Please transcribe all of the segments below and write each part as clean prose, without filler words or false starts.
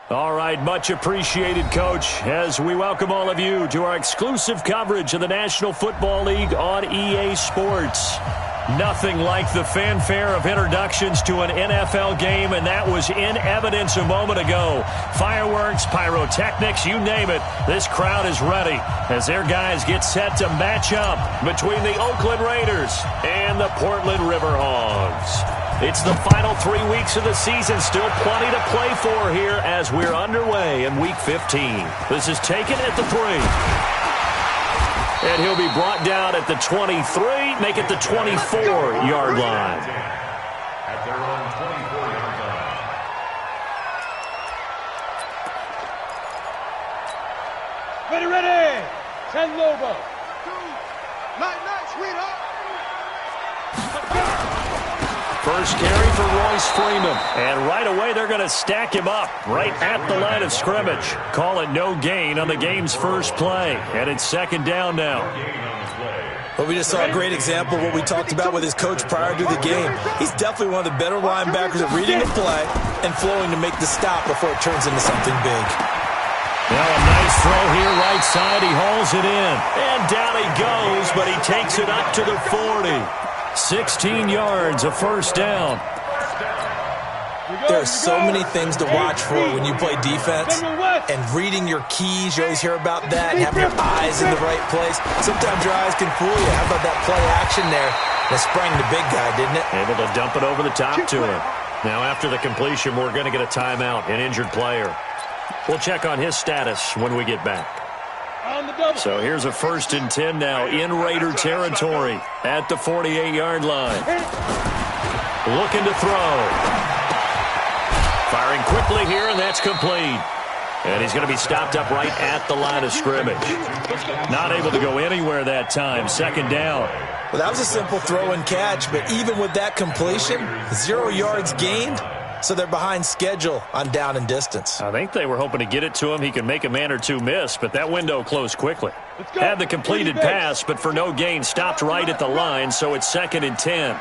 All right, much appreciated, Coach, as we welcome all of you to our exclusive coverage of the National Football League on EA Sports. Nothing like the fanfare of introductions to an NFL game, and that was in evidence a moment ago. Fireworks, pyrotechnics, you name it. This crowd is ready as their guys get set to match up between the Oakland Raiders and the Portland Riverhogs. It's the final 3 weeks of the season. Still plenty to play for here as we're underway in Week 15. This is taken at the 3. And he'll be brought down at the 23, make it the 24-yard line. At their own 24-yard line. Ready. Send Lobo. Night, sweetheart. First carry for Royce Freeman. And right away, they're going to stack him up right at the line of scrimmage. Call it no gain on the game's first play. And it's second down now. Well, we just saw a great example of what we talked about with his coach prior to the game. He's definitely one of the better linebackers at reading the play and flowing to make the stop before it turns into something big. Now a nice throw here right side. He hauls it in. And down he goes, but he takes it up to the 40. 16 yards, a first down. There are so many things to watch for when you play defense, and reading your keys, you always hear about that, and having your eyes in the right place. Sometimes your eyes can fool you. How about that play action there? That sprang the big guy, didn't it? Able to dump it over the top to him. Now after the completion, we're going to get a timeout, an injured player. We'll check on his status when we get back. So here's a 1st and 10 now in Raider territory at the 48-yard line. Looking to throw. Firing quickly here, and that's complete. And he's going to be stopped up right at the line of scrimmage. Not able to go anywhere that time. Second down. Well, that was a simple throw and catch, but even with that completion, 0 yards gained. So they're behind schedule on down and distance. I think they were hoping to get it to him. He could make a man or two miss, but that window closed quickly. Had the completed pass, but for no gain, stopped right at the line, so it's 2nd and 10.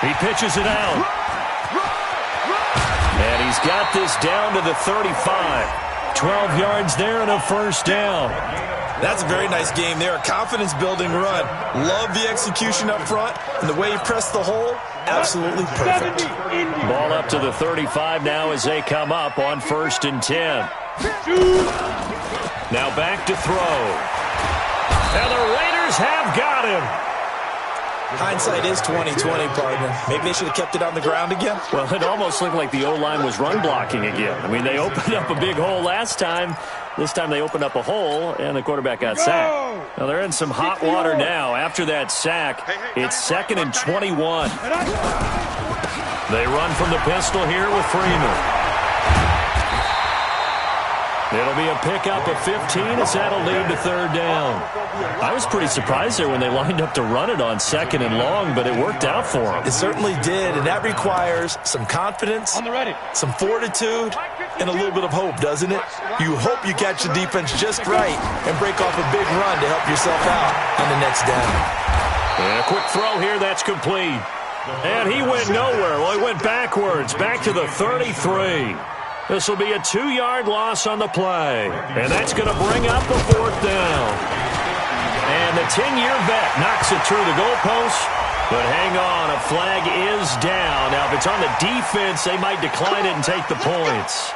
He pitches it out. And he's got this down to the 35. 12 yards there and a first down. That's a very nice game there. A confidence-building run. Love the execution up front, and the way he pressed the hole, absolutely perfect. Ball up to the 35 now as they come up on 1st and 10. Now back to throw. And the Raiders have got him. Hindsight is 20/20, partner. Maybe they should have kept it on the ground again. Well, it almost looked like the O-line was run blocking again. I mean, they opened up a big hole last time. This time they opened up a hole, and the quarterback got sacked. Now they're in some hot water now. After that sack, it's 2nd and 21. They run from the pistol here with Freeman. It'll be a pickup of 15 as that'll lead to 3rd down. I was pretty surprised there when they lined up to run it on 2nd and long, but it worked out for them. It certainly did, and that requires some confidence, some fortitude, and a little bit of hope, doesn't it? You hope you catch the defense just right and break off a big run to help yourself out on the next down. And a quick throw here, that's complete. And he went nowhere. Well, he went backwards, back to the 33. This will be a 2-yard loss on the play. And that's going to bring up a 4th down. And the 10-year vet knocks it through the goalpost. But hang on, a flag is down. Now, if it's on the defense, they might decline it and take the points.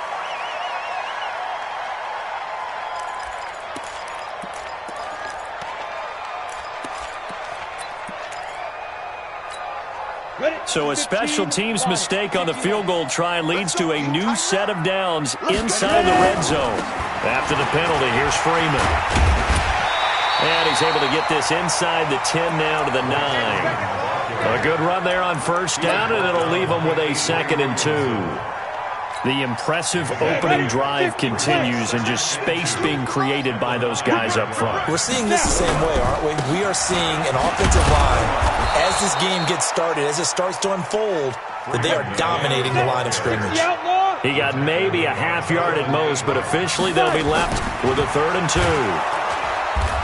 So a special teams mistake on the field goal try leads to a new set of downs inside the red zone. After the penalty, here's Freeman. And he's able to get this inside the 10 now to the 9. A good run there on 1st down, and it'll leave them with a 2nd and 2. The impressive opening drive continues, and just space being created by those guys up front. We're seeing this the same way, aren't we? We are seeing an offensive line, as this game gets started, as it starts to unfold, that they are dominating the line of scrimmage. He got maybe a half yard at most, but officially they'll be left with a 3rd and 2.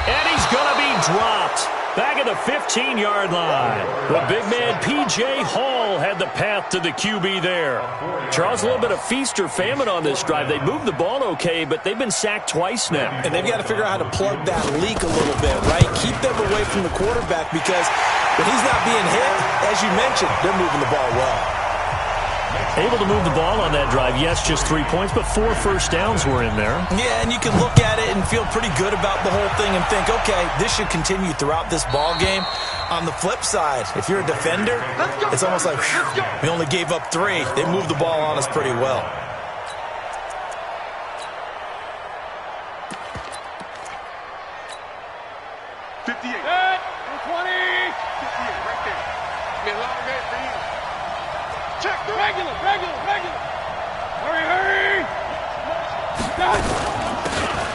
And he's going to be dropped. Back at the 15-yard line. The big man, P.J. Hall, had the path to the QB there. Charles, a little bit of feast or famine on this drive. They moved the ball okay, but they've been sacked twice now. And they've got to figure out how to plug that leak a little bit, right? Keep them away from the quarterback because when he's not being hit, as you mentioned, they're moving the ball well. Able to move the ball on that drive. Yes, just 3 points, but 4 first downs were in there. Yeah, and you can look at it and feel pretty good about the whole thing and think, okay, this should continue throughout this ball game. On the flip side, if you're a defender, it's almost like, whew, we only gave up 3. They moved the ball on us pretty well.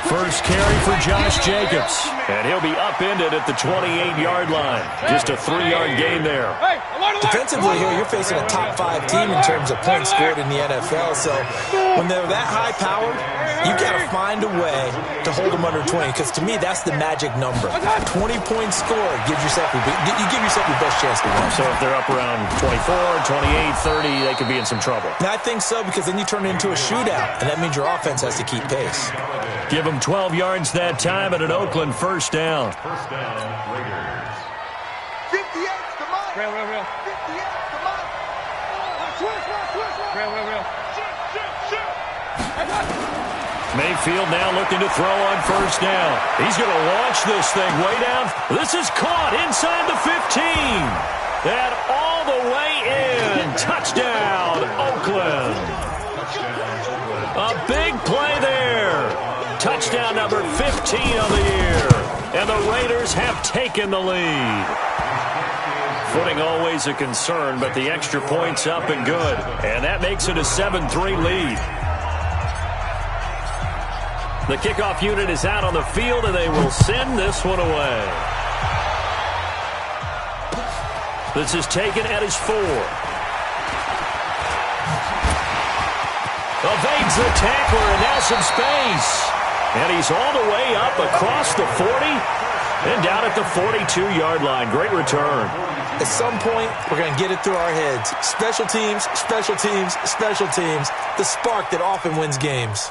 First carry for Josh Jacobs, and he'll be upended at the 28-yard line. Just a 3-yard gain there. Defensively here, you're facing a top-5 team in terms of points scored in the NFL, so when they're that high-powered, you've got to find a way to hold them under 20, because to me, that's the magic number. 20 points scored gives yourself your best chance to win. So if they're up around 24, 28, 30, they could be in some trouble. Now, I think so, because then you turn it into a shootout, and that means your offense has to keep pace. Give them 12 yards that time at an Oakland first down. First down, Raiders. 58, come on. Real. 58, come on. Switch. Real. Mayfield now looking to throw on first down. He's going to launch this thing way down. This is caught inside the 15. And all the way in. Touchdown, Oakland. A big play there. Touchdown number 15 of the year. And the Raiders have taken the lead. Footing always a concern, but the extra point's up and good. And that makes it a 7-3 lead. The kickoff unit is out on the field, and they will send this one away. This is taken at his 4. Evades the tackler, and now some space. And he's all the way up across the 40 and down at the 42-yard line. Great return. At some point, we're going to get it through our heads. Special teams. The spark that often wins games.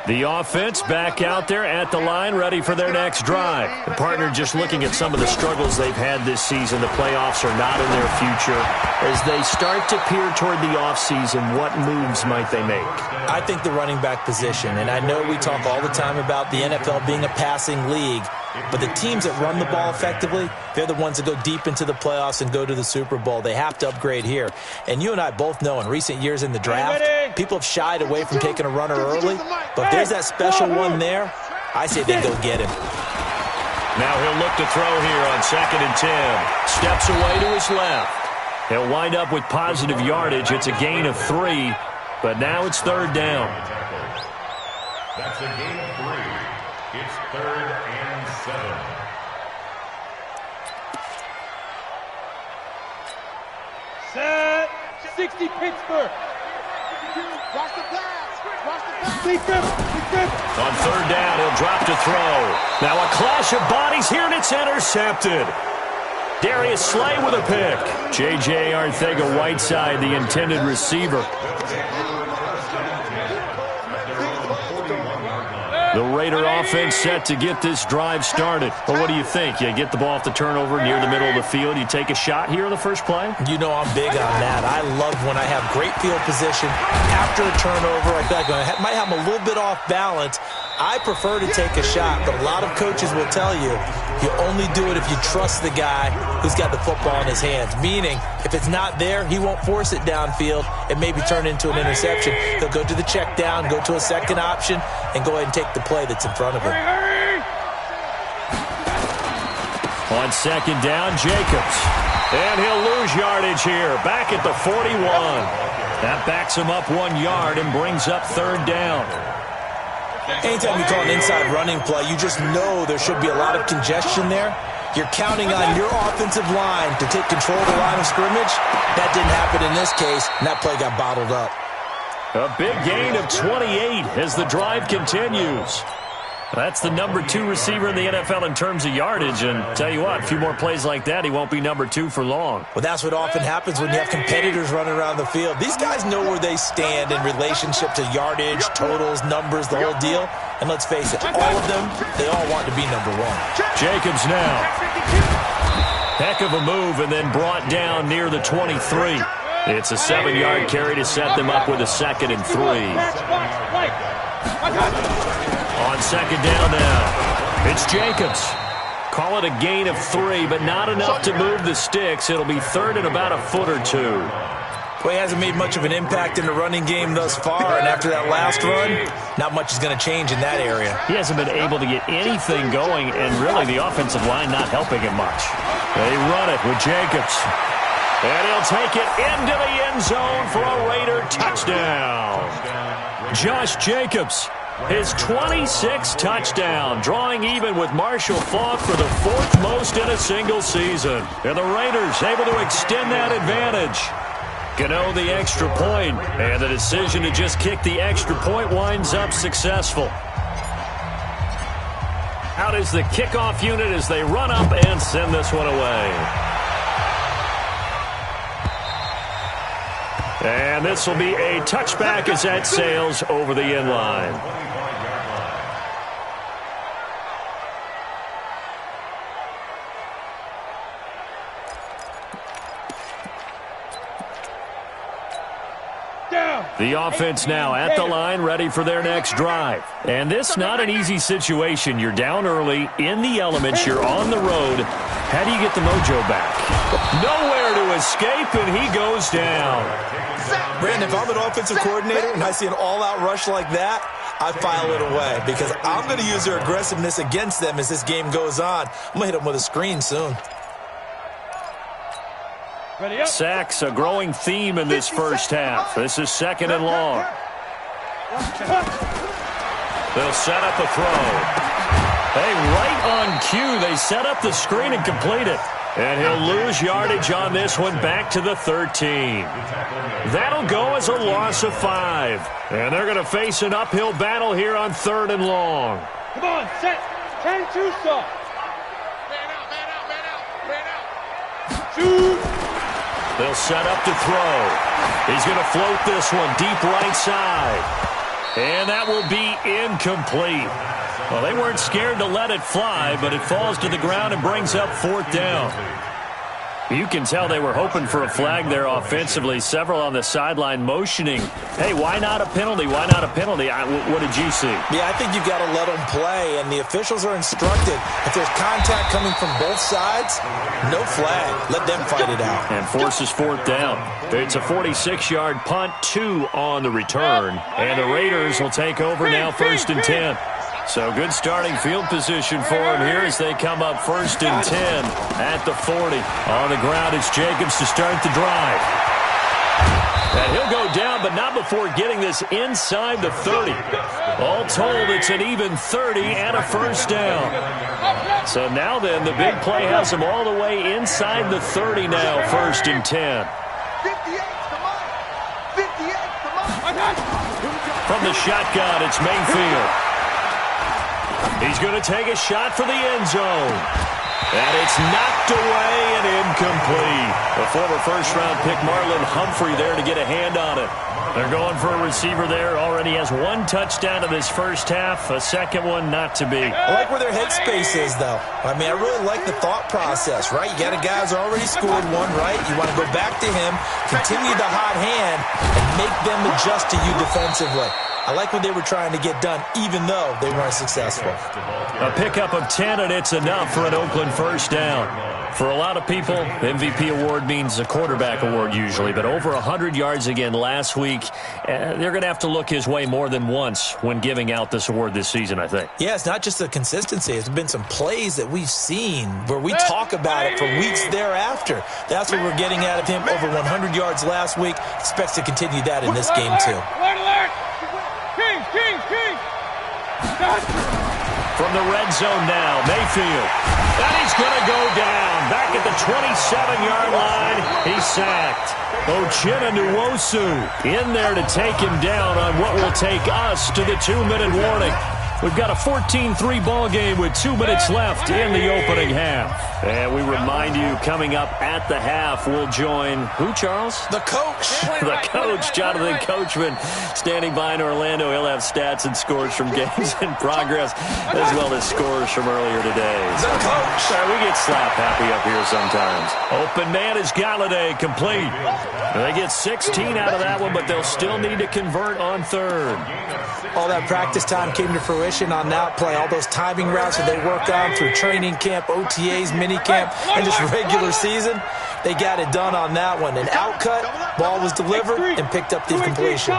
The offense back out there at the line, ready for their next drive. The partner just looking at some of the struggles they've had this season. The playoffs are not in their future. As they start to peer toward the offseason, what moves might they make? I think the running back position, and I know we talk all the time about the NFL being a passing league, but the teams that run the ball effectively, they're the ones that go deep into the playoffs and go to the Super Bowl. They have to upgrade here. And you and I both know in recent years in the draft, people have shied away from taking a runner early, but if there's that special one there, I say they go get him. Now he'll look to throw here on 2nd and 10. Steps away to his left. He'll wind up with positive yardage. It's a gain of 3, but now it's 3rd down. That's a gain of 3. It's 3rd and 7. Set. 60 Pittsburgh. Watch the pass. Big grip. On 3rd down, he'll drop to throw. Now a clash of bodies here, and it's intercepted. Darius Slay with a pick. J.J. Arcega-Whiteside, the intended receiver. The Raider offense set to get this drive started. Well, what do you think? You get the ball off the turnover near the middle of the field. You take a shot here on the first play? You know I'm big on that. I love when I have great field position. After a turnover, I feel like I might have a little bit off balance. I prefer to take a shot, but a lot of coaches will tell you only do it if you trust the guy who's got the football in his hands. Meaning, if it's not there, he won't force it downfield and maybe turn it into an interception. He'll go to the check down, go to a second option, and go ahead and take the play that's in front of him. On 2nd down, Jacobs. And he'll lose yardage here, back at the 41. That backs him up 1 yard and brings up 3rd down. Anytime you call an inside running play, you just know there should be a lot of congestion there. You're counting on your offensive line to take control of the line of scrimmage. That didn't happen in this case, and that play got bottled up. A big gain of 28 as the drive continues. That's the number 2 receiver in the NFL in terms of yardage, and tell you what, a few more plays like that, he won't be number 2 for long. Well, that's what often happens when you have competitors running around the field. These guys know where they stand in relationship to yardage, totals, numbers, the whole deal. And let's face it, all of them, they all want to be number 1. Jacobs now. Heck of a move, and then brought down near the 23. It's a 7-yard carry to set them up with a 2nd and 3. On 2nd down now, it's Jacobs. Call it a gain of 3, but not enough to move the sticks. It'll be 3rd and about a foot or 2. Well, he hasn't made much of an impact in the running game thus far, and after that last run, not much is going to change in that area. He hasn't been able to get anything going, and really the offensive line not helping him much. They run it with Jacobs. And he'll take it into the end zone for a Raider touchdown. Josh Jacobs, his 26th touchdown, drawing even with Marshall Faulk for the 4th most in a single season. And the Raiders able to extend that advantage. Gano the extra point, and the decision to just kick the extra point winds up successful. Out is the kickoff unit as they run up and send this one away. And this will be a touchback as that sails over the end line. The offense now at the line, ready for their next drive. And this not an easy situation. You're down early, in the elements, you're on the road. How do you get the mojo back? Nowhere to escape, and he goes down. Brandon, if I'm an offensive coordinator and I see an all-out rush like that, I file it away because I'm going to use their aggressiveness against them as this game goes on. I'm going to hit them with a screen soon. Sacks, a growing theme in this first half. This is 2nd and long. They'll set up a throw. Hey, right on cue, they set up the screen and complete it. And he'll lose yardage on this one back to the 13. That'll go as a loss of 5. And they're going to face an uphill battle here on 3rd and long. Come on, set. 10-2 stop. Man out. Shoot. They'll set up to throw. He's going to float this one deep right side. And that will be incomplete. Well, they weren't scared to let it fly, but it falls to the ground and brings up 4th down. You can tell they were hoping for a flag there offensively. Several on the sideline motioning. Hey, why not a penalty? Why not a penalty? What did you see? Yeah, I think you've got to let them play, and the officials are instructed. If there's contact coming from both sides, no flag. Let them fight it out. And forces 4th down. It's a 46-yard punt, 2 on the return. And the Raiders will take over now 1st and 10. So good starting field position for him here as they come up 1st and 10 at the 40. On the ground, it's Jacobs to start the drive. And he'll go down, but not before getting this inside the 30. All told, it's an even 30 and a 1st down. So now then, the big play has him all the way inside the 30 now, 1st and 10. 58's the mark. 58's the mark. From the shotgun, it's Mayfield. He's going to take a shot for the end zone. And it's knocked away and incomplete. The former first-round pick Marlon Humphrey there to get a hand on it. They're going for a receiver there. Already has 1 touchdown in this first half. A second one not to be. I like where their headspace is, though. I mean, I really like the thought process, right? You got a guy who's already scored 1, right? You want to go back to him, continue the hot hand, and make them adjust to you defensively. I like what they were trying to get done, even though they weren't successful. A pickup of 10, and it's enough for an Oakland 1st down. For a lot of people, the MVP award means a quarterback award usually, but over 100 yards again last week. They're going to have to look his way more than once when giving out this award this season, I think. Yeah, it's not just the consistency. It's been some plays that we've seen where we talk about it for weeks thereafter. That's what we're getting out of him. Over 100 yards last week. Expects to continue that in this game, too. From the red zone now, Mayfield. And he's going to go down. Back at the 27-yard line, he's sacked. Uchenna Nwosu in there to take him down on what will take us to the 2-minute warning. We've got a 14-3 ball game with 2 minutes left in the opening half. And we remind you, coming up at the half, we'll join who, Charles? The coach. The coach, Jonathan Coachman, standing by in Orlando. He'll have stats and scores from games in progress, as well as scores from earlier today. The coach. We get slap happy up here sometimes. Open man is Galladay, complete. They get 16 out of that one, but they'll still need to convert on third. All that practice time came to fruition on that play. All those timing routes that they worked on through training camp, OTAs, minicamp, and just regular season, they got it done on that one. An outcut, ball was delivered, and picked up the completion.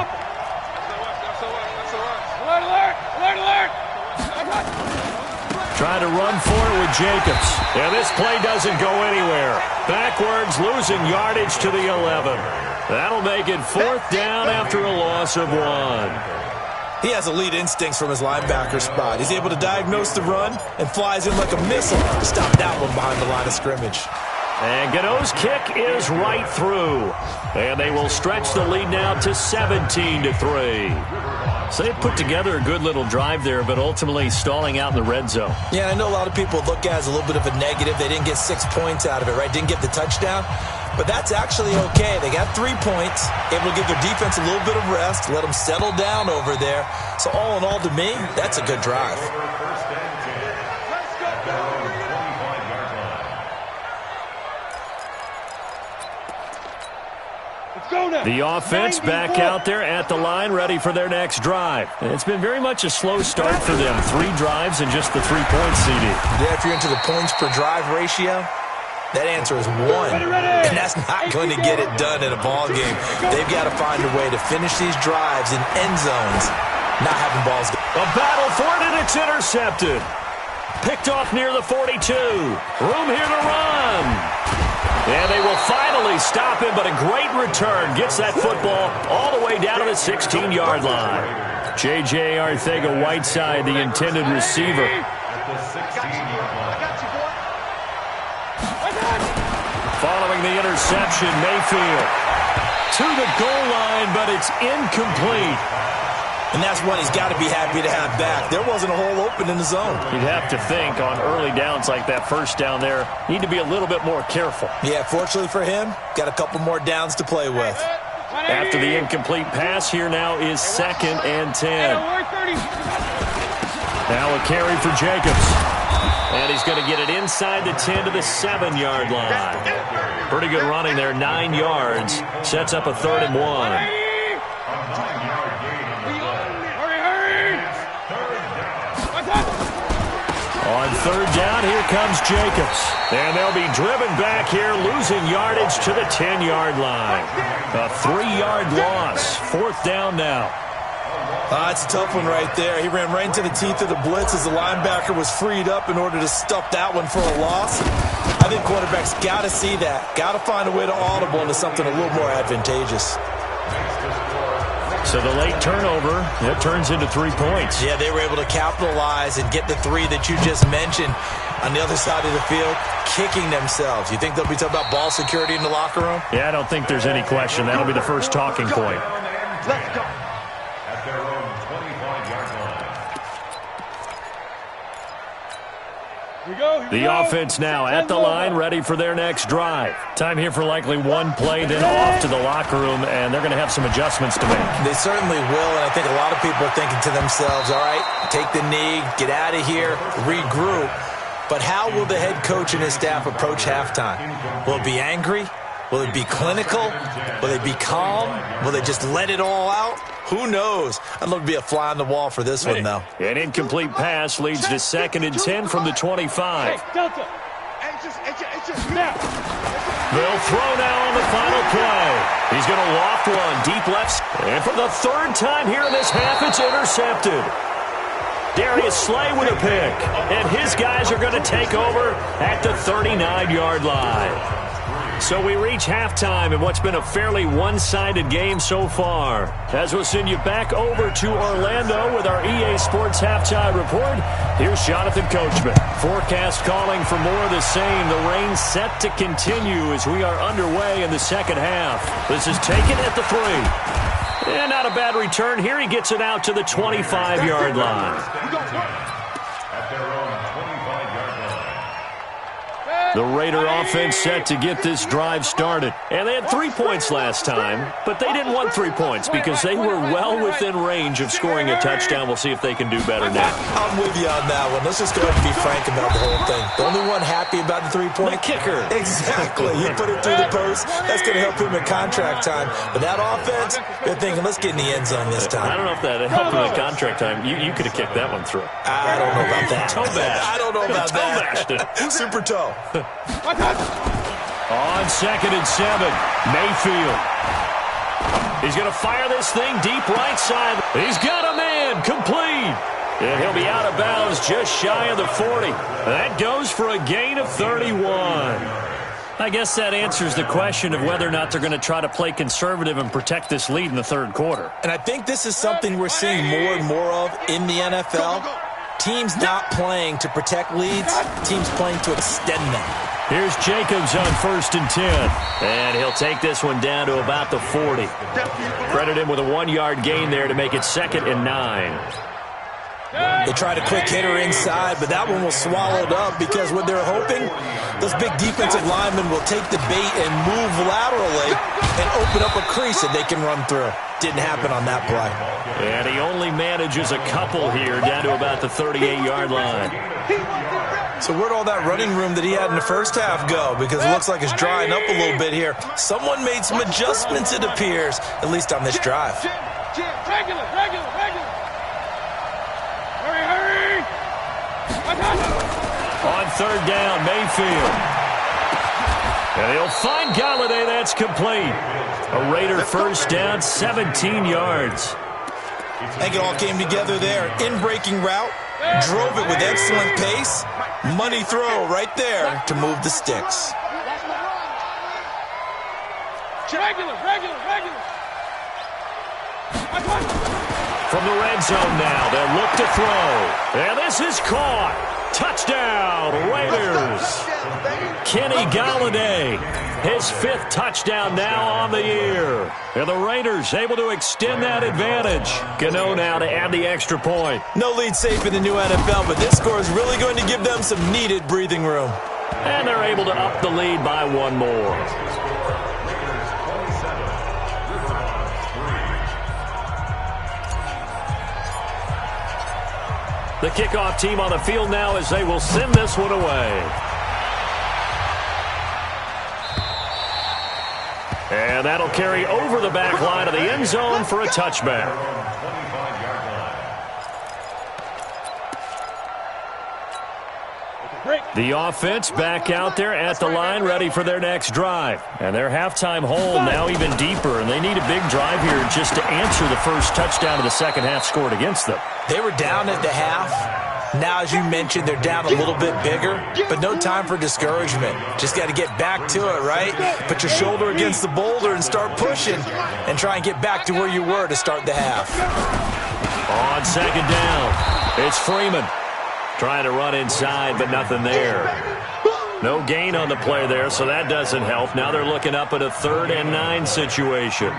Trying to run for it with Jacobs. And this play doesn't go anywhere. Backwards, losing yardage to the 11. That'll make it 4th down after a loss of 1. He has elite instincts from his linebacker spot. He's able to diagnose the run and flies in like a missile to stop that one behind the line of scrimmage. And Gano's kick is right through. And they will stretch the lead now to 17-3. So they put together a good little drive there, but ultimately stalling out in the red zone. Yeah, I know a lot of people look at it as a little bit of a negative. They didn't get 6 points out of it, right? Didn't get the touchdown. But that's actually okay. They got 3 points, able to give their defense a little bit of rest, let them settle down over there. So all in all, to me, that's a good drive. The offense back out there at the line, ready for their next drive. It's been very much a slow start for them. 3 drives and just the 3 points, CD. Yeah, if you're into the points per drive ratio, that answer is 1. And that's not going to get it done in a ball game. They've got to find a way to finish these drives in end zones, not having balls go. A battle for it, and it's intercepted. Picked off near the 42. Room here to run. And they will finally stop him, but a great return. Gets that football all the way down to the 16-yard line. J.J. Arcega-Whiteside, the intended receiver. Following the interception, Mayfield to the goal line, but it's incomplete. And that's one he's got to be happy to have back. There wasn't a hole open in the zone. You'd have to think on early downs like that first down there, need to be a little bit more careful. Yeah, fortunately for him, got a couple more downs to play with. After the incomplete pass, here now is 2nd and 10. Now a carry for Jacobs. And he's going to get it inside the 10 to the 7-yard line. Pretty good running there, 9 yards. Sets up a 3rd and 1. On 3rd down, here comes Jacobs. And they'll be driven back here, losing yardage to the 10-yard line. A 3-yard loss. 4th down now. It's a tough one right there. He ran right into the teeth of the blitz as the linebacker was freed up in order to stuff that one for a loss. I think quarterbacks got to see that. Got to find a way to audible into something a little more advantageous. So the late turnover, that turns into 3 points. Yeah, they were able to capitalize and get the 3 that you just mentioned on the other side of the field, kicking themselves. You think they'll be talking about ball security in the locker room? Yeah, I don't think there's any question. That'll be the first talking point. Let's go. At their own 25-yard line. The offense now at the line, ready for their next drive. Time here for likely one play, then off to the locker room, and they're going to have some adjustments to make. They certainly will, and I think a lot of people are thinking to themselves, all right, take the knee, get out of here, regroup. But how will the head coach and his staff approach halftime? Will it be angry? Will it be clinical? Will they be calm? Will they just let it all out? Who knows? I'd love to be a fly on the wall for this one, though. An incomplete pass leads to 2nd and 10 from the 25. Delta. They'll throw now on the final play. He's going to loft one deep left. And for the 3rd time here in this half, it's intercepted. Darius Slay with a pick. And his guys are going to take over at the 39-yard line. So we reach halftime in what's been a fairly one-sided game so far. As we'll send you back over to Orlando with our EA Sports Halftime Report, here's Jonathan Coachman. Forecast calling for more of the same. The rain set to continue as we are underway in the second half. This is taken at the 3. And not a bad return here. He gets it out to the 25-yard line. At their own 25-yard line. The Raider offense set to get this drive started. And they had 3 points last time, but they didn't want 3 points because they were well within range of scoring a touchdown. We'll see if they can do better now. I'm with you on that one. Let's just go ahead and be frank about the whole thing. The only one happy about the 3-point? The kicker. Exactly. You put it through the post. That's going to help him in contract time. But that offense, they're thinking, let's get in the end zone this time. I don't know if that helped him in contract time. You could have kicked that one through. I don't know about that. Toe bash. I don't know about Toe bashed it. Super toe. On 2nd and 7, Mayfield. He's going to fire this thing deep right side. He's got a man complete. And he'll be out of bounds just shy of the 40. That goes for a gain of 31. I guess that answers the question of whether or not they're going to try to play conservative and protect this lead in the third quarter. And I think this is something we're seeing more and more of in the NFL. Teams not playing to protect leads, teams playing to extend them. Here's Jacobs on 1st and 10. And he'll take this one down to about the 40. Credit him with a 1-yard gain there to make it 2nd and 9. They tried a quick hitter inside, but that one was swallowed up because what they're hoping, those big defensive linemen will take the bait and move laterally and open up a crease that they can run through. Didn't happen on that play. And he only manages a couple here down to about the 38-yard line. So where'd all that running room that he had in the first half go? Because it looks like it's drying up a little bit here. Someone made some adjustments, it appears, at least on this drive. Regular. Hurry. On 3rd down, Mayfield. And he'll find Galladay. That's complete. A Raider first down, 17 yards. I think it all came together there. In-breaking route, drove it with excellent pace. Money throw right there to move the sticks. Regular. From the red zone now, they'll look to throw. And this is caught. Touchdown, Raiders. Kenny Galladay, his 5th touchdown now on the year. And the Raiders able to extend that advantage. Gano now to add the extra point. No lead safe in the new NFL, but this score is really going to give them some needed breathing room. And they're able to up the lead by 1 more. The kickoff team on the field now as they will send this one away. And that'll carry over the back line of the end zone for a touchback. The offense back out there at the line, ready for their next drive. And their halftime hole now even deeper, and they need a big drive here just to answer the first touchdown of the second half scored against them. They were down at the half. Now, as you mentioned, they're down a little bit bigger, but no time for discouragement. Just got to get back to it, right? Put your shoulder against the boulder and start pushing and try and get back to where you were to start the half. On 2nd down, it's Freeman. Trying to run inside, but nothing there. No gain on the play there, so that doesn't help. Now they're looking up at a 3rd and 9 situation.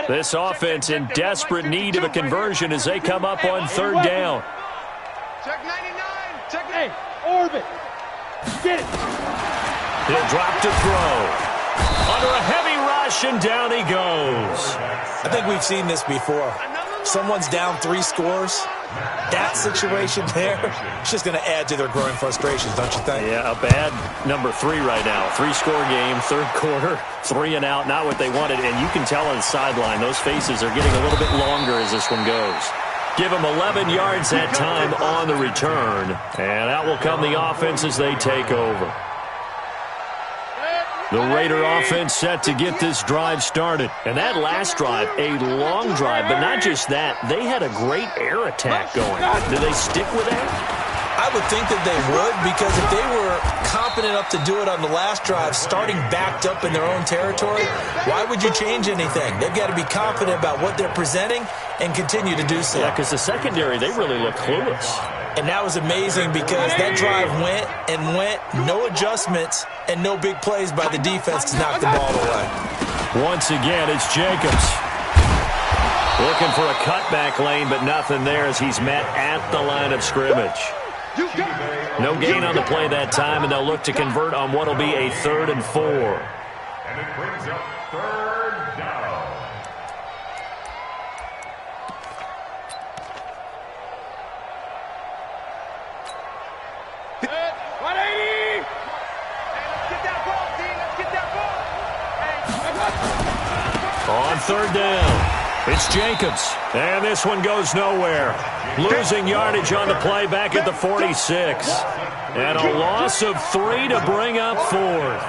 This offense in desperate need of a conversion as they come up on 3rd down. Check 99. Check 8. Orbit. Get it. He'll drop to throw. Under a heavy rush, and down he goes. I think we've seen this before. Someone's down 3 scores. That situation there, it's just going to add to their growing frustrations, don't you think? Yeah, a bad number 3 right now. 3-score game, 3rd quarter, 3 and out, not what they wanted. And you can tell on the sideline, those faces are getting a little bit longer as this one goes. Give them 11 yards that time on the return. And out will come the offense as they take over. The Raider offense set to get this drive started. And that last drive, a long drive, but not just that. They had a great air attack going. Did they stick with that? I would think that they would, because if they were competent enough to do it on the last drive, starting backed up in their own territory, why would you change anything? They've got to be confident about what they're presenting and continue to do so. Yeah, because the secondary, they really look clueless. And that was amazing because that drive went and went, no adjustments, and no big plays by the defense to knock the ball away. Once again, it's Jacobs. Looking for a cutback lane, but nothing there as he's met at the line of scrimmage. No gain on the play that time, and they'll look to convert on what will be a 3rd and 4. And it brings up 3rd down. On 3rd down, it's Jacobs. And this one goes nowhere. Losing yardage on the play back at the 46. And a loss of 3 to bring up 4th.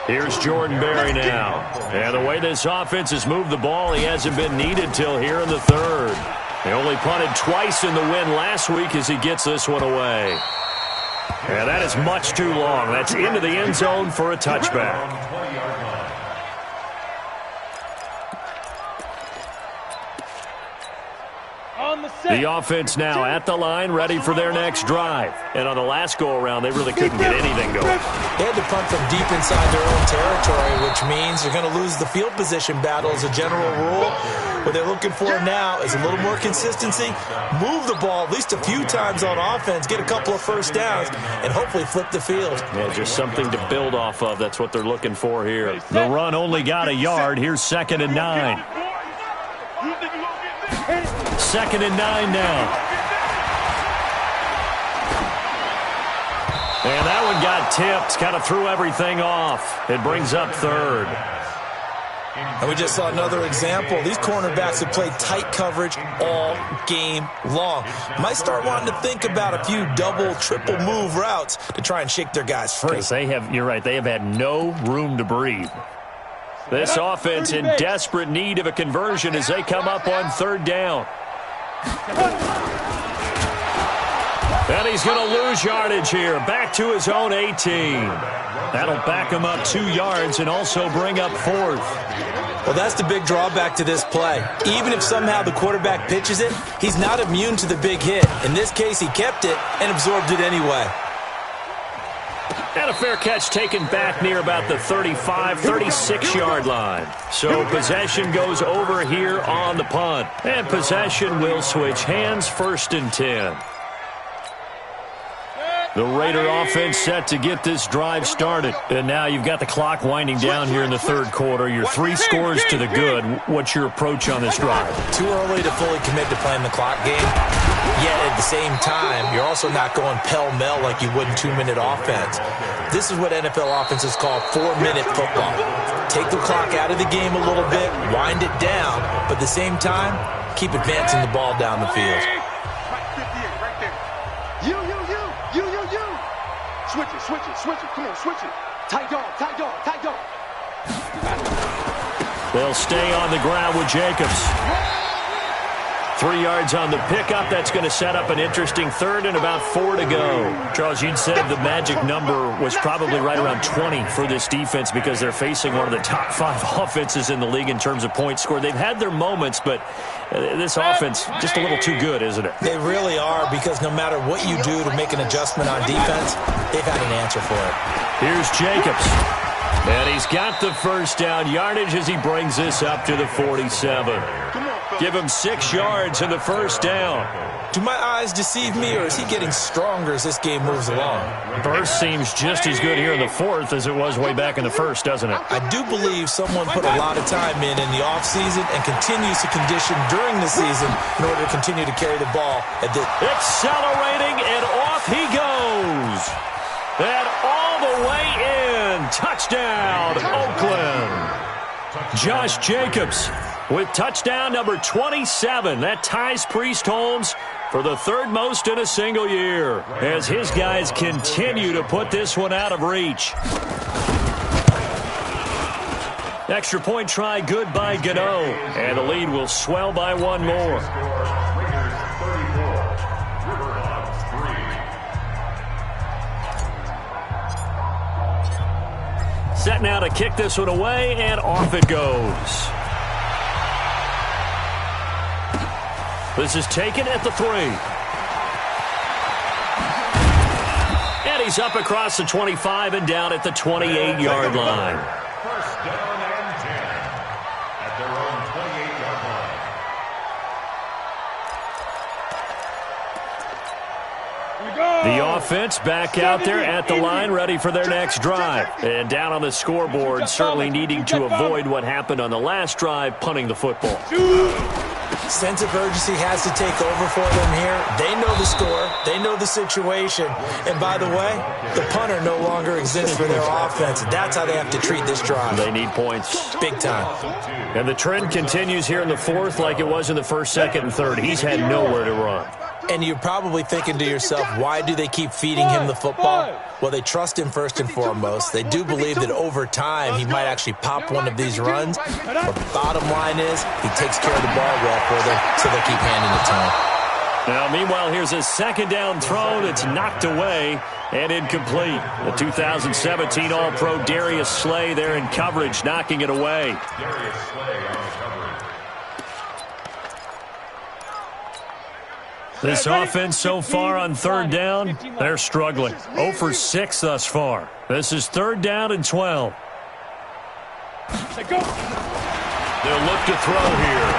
Here's Jordan Berry now. And the way this offense has moved the ball, he hasn't been needed till here in the 3rd. They only punted twice in the win last week as he gets this one away. And that is much too long. That's into the end zone for a touchback. The offense now at the line, ready for their next drive. And on the last go-around, they really couldn't get anything going. They had to punt from deep inside their own territory, which means you're going to lose the field position battle as a general rule. What they're looking for now is a little more consistency, move the ball at least a few times on offense, get a couple of first downs, and hopefully flip the field. Yeah, just something to build off of. That's what they're looking for here. The run only got a yard. Here's 2nd and 9. 2nd and 9 now. And that one got tipped, kind of threw everything off. It brings up 3rd. And we just saw another example. These cornerbacks have played tight coverage all game long. Might start wanting to think about a few double, triple move routes to try and shake their guys free. Because you're right, they have had no room to breathe. This offense in desperate need of a conversion as they come up on 3rd down. And he's going to lose yardage here. Back to his own 18. That'll back him up 2 yards and also bring up 4th. Well, that's the big drawback to this play. Even if somehow the quarterback pitches it, he's not immune to the big hit. In this case, he kept it and absorbed it anyway. And a fair catch taken back near about the 35, 36-yard line. So possession goes over here on the punt. And possession will switch hands, 1st and 10. The Raider offense set to get this drive started. And now you've got the clock winding down here in the 3rd quarter. You're 3 scores to the good. What's your approach on this drive? Too early to fully commit to playing the clock game. Yet at the same time, you're also not going pell-mell like you would in 2-minute offense. This is what NFL offenses call 4-minute football. Take the clock out of the game a little bit, wind it down, but at the same time, keep advancing the ball down the field. Switch it. Come on, switch it. Tight dog. They'll stay on the ground with Jacobs. 3 yards on the pickup. That's going to set up an interesting 3rd and about 4 to go. Charles, you'd said the magic number was probably right around 20 for this defense because they're facing one of the top 5 offenses in the league in terms of points scored. They've had their moments, but this offense just a little too good, isn't it? They really are, because no matter what you do to make an adjustment on defense, they've had an answer for it. Here's Jacobs. And he's got the 1st down yardage as he brings this up to the 47. Give him 6 yards in the 1st down. Do my eyes deceive me, or is he getting stronger as this game moves along? Burst seems just as good here in the 4th as it was way back in the 1st, doesn't it? I do believe someone put a lot of time in the offseason and continues to condition during the season in order to continue to carry the ball. Accelerating, and off he goes. And all the way in. Touchdown, Oakland. Josh Jacobs with touchdown number 27. That ties Priest Holmes for the 3rd most in a single year as his guys continue to put this one out of reach. Extra point try good by Gano, and the lead will swell by 1 more. Set now to kick this one away, and off it goes. This is taken at the 3. And he's up across the 25 and down at the 28-yard line. First down and 10 at their own 28-yard line. The offense back out there at the line, ready for their next drive. And down on the scoreboard, certainly needing to avoid what happened on the last drive, punting the football. Sense of urgency has to take over for them here. They know the score. They know the situation. And by the way, the punter no longer exists for their offense. That's how they have to treat this drive. They need points. Big time. And the trend continues here in the 4th like it was in the 1st, 2nd, and 3rd. He's had nowhere to run. And you're probably thinking to yourself, why do they keep feeding him the football? Well, they trust him first and foremost. They do believe that over time he might actually pop one of these runs. But the bottom line is he takes care of the ball well for them, so they keep handing it to him. Now, meanwhile, here's a 2nd down throw that's knocked away and incomplete. The 2017 All-Pro Darius Slay there in coverage, knocking it away. Darius Slay on the coverage. This offense so far on 3rd down, they're struggling. 0 for 6 thus far. This is 3rd down and 12. They'll look to throw here.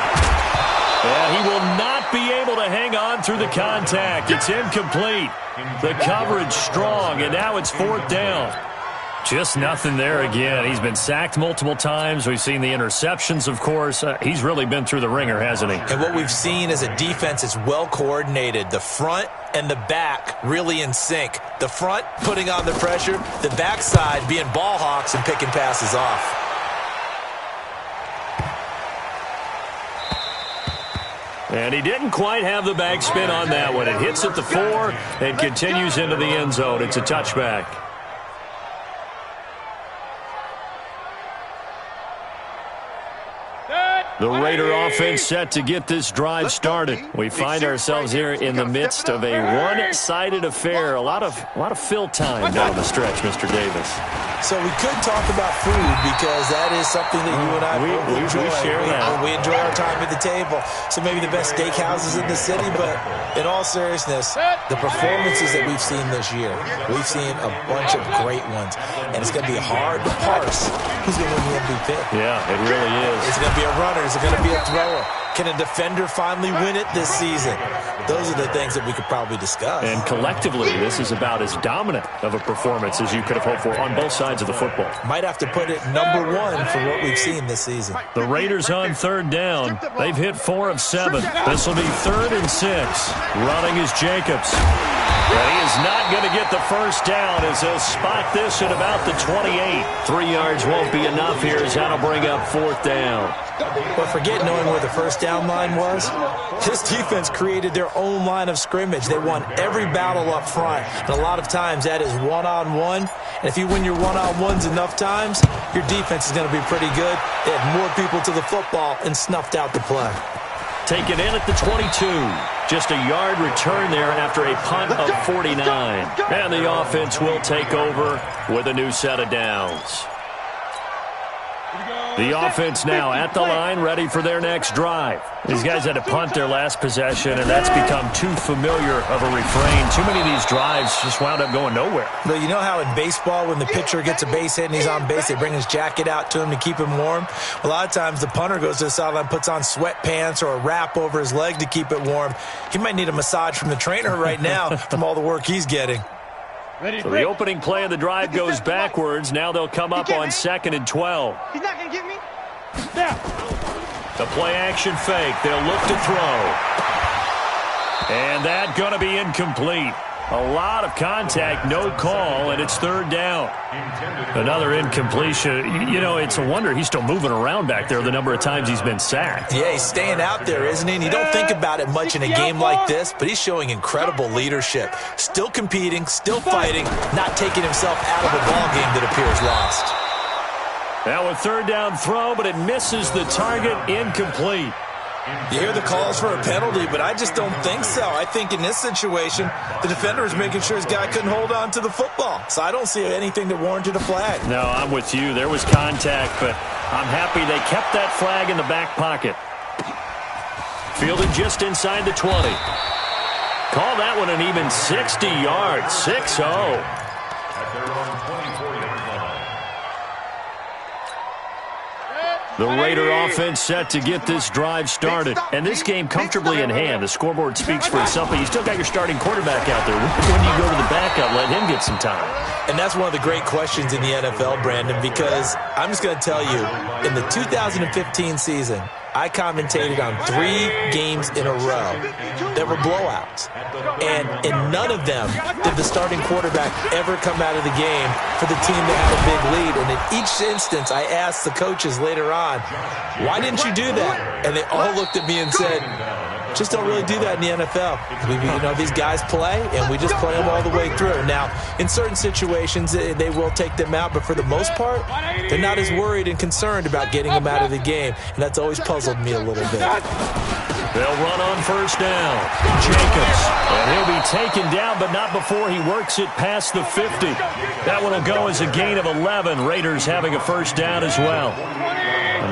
Yeah, he will not be able to hang on through the contact. It's incomplete. The coverage strong, and now it's 4th down. Just nothing there again. He's been sacked multiple times. We've seen the interceptions, of course. He's really been through the ringer, hasn't he? And what we've seen is a defense that's well coordinated. The front and the back really in sync. The front putting on the pressure. The backside being ball hawks and picking passes off. And he didn't quite have the backspin on that one. It hits at the 4 and continues into the end zone. It's a touchback. The Raider offense set to get this drive started. We find ourselves here in the midst of a one-sided affair. A lot of fill time down the stretch, Mr. Davis. So we could talk about food because that is something that you and I enjoy. We share that. We enjoy our time at the table. So maybe the best steakhouses in the city, but in all seriousness, the performances that we've seen this year, we've seen a bunch of great ones. And it's going to be hard to parse who's going to win the MVP. Yeah, it really is. Is it going to be a runner? Is it going to be a thrower? Can a defender finally win it this season? Those are the things that we could probably discuss. And collectively, this is about as dominant of a performance as you could have hoped for on both sides of the football. Might have to put it number 1 for what we've seen this season. The Raiders on 3rd down. They've hit 4 of 7. This will be 3rd and 6. Running is Jacobs. And he is not going to get the first down as he'll spot this at about the 28. 3 yards won't be enough here as that'll bring up 4th down. But forget knowing where the first down line was. This defense created their own line of scrimmage. They won every battle up front. And a lot of times that is one-on-one. And if you win your one-on-ones enough times, your defense is going to be pretty good. They had more people to the football and snuffed out the play. Taken in at the 22. Just a yard return there after a punt of 49. And the offense will take over with a new set of downs. The offense now at the line, ready for their next drive. These guys had to punt their last possession, and that's become too familiar of a refrain. Too many of these drives just wound up going nowhere. But you know how in baseball, when the pitcher gets a base hit and he's on base, they bring his jacket out to him to keep him warm? A lot of times the punter goes to the sideline, puts on sweatpants or a wrap over his leg to keep it warm. He might need a massage from the trainer right now from all the work he's getting. So the opening play of the drive goes backwards. Now they'll come up on 2nd and 12. He's not going to get me. The play action fake. They'll look to throw. And that going to be incomplete. A lot of contact, no call, and it's 3rd down. Another incompletion. You know, it's a wonder he's still moving around back there the number of times he's been sacked. Yeah, he's staying out there, isn't he? And you don't think about it much in a game like this, but he's showing incredible leadership. Still competing, still fighting, not taking himself out of a ball game that appears lost. Now a 3rd down throw, but it misses the target, incomplete. You hear the calls for a penalty, but I just don't think so. I think in this situation, the defender was making sure his guy couldn't hold on to the football. So I don't see anything that warranted a flag. No, I'm with you. There was contact, but I'm happy they kept that flag in the back pocket. Fielded just inside the 20. Call that one an even 60 yards. 6-0. At their own 24-yard line. The Raider offense set to get this drive started. And this game comfortably in hand. The scoreboard speaks for itself, but you still got your starting quarterback out there. When do you go to the backup, let him get some time? And that's one of the great questions in the NFL, Brandon, because I'm just going to tell you, in the 2015 season, I commentated on 3 games in a row that were blowouts. And in none of them did the starting quarterback ever come out of the game for the team that had a big lead. And in each instance, I asked the coaches later on, why didn't you do that? And they all looked at me and said, just don't really do that in the NFL. These guys play, and we just play them all the way through. Now, in certain situations, they will take them out, but for the most part, they're not as worried and concerned about getting them out of the game, and that's always puzzled me a little bit. They'll run on first down. Jacobs, and he'll be taken down, but not before he works it past the 50. That one will go as a gain of 11. Raiders having a first down as well.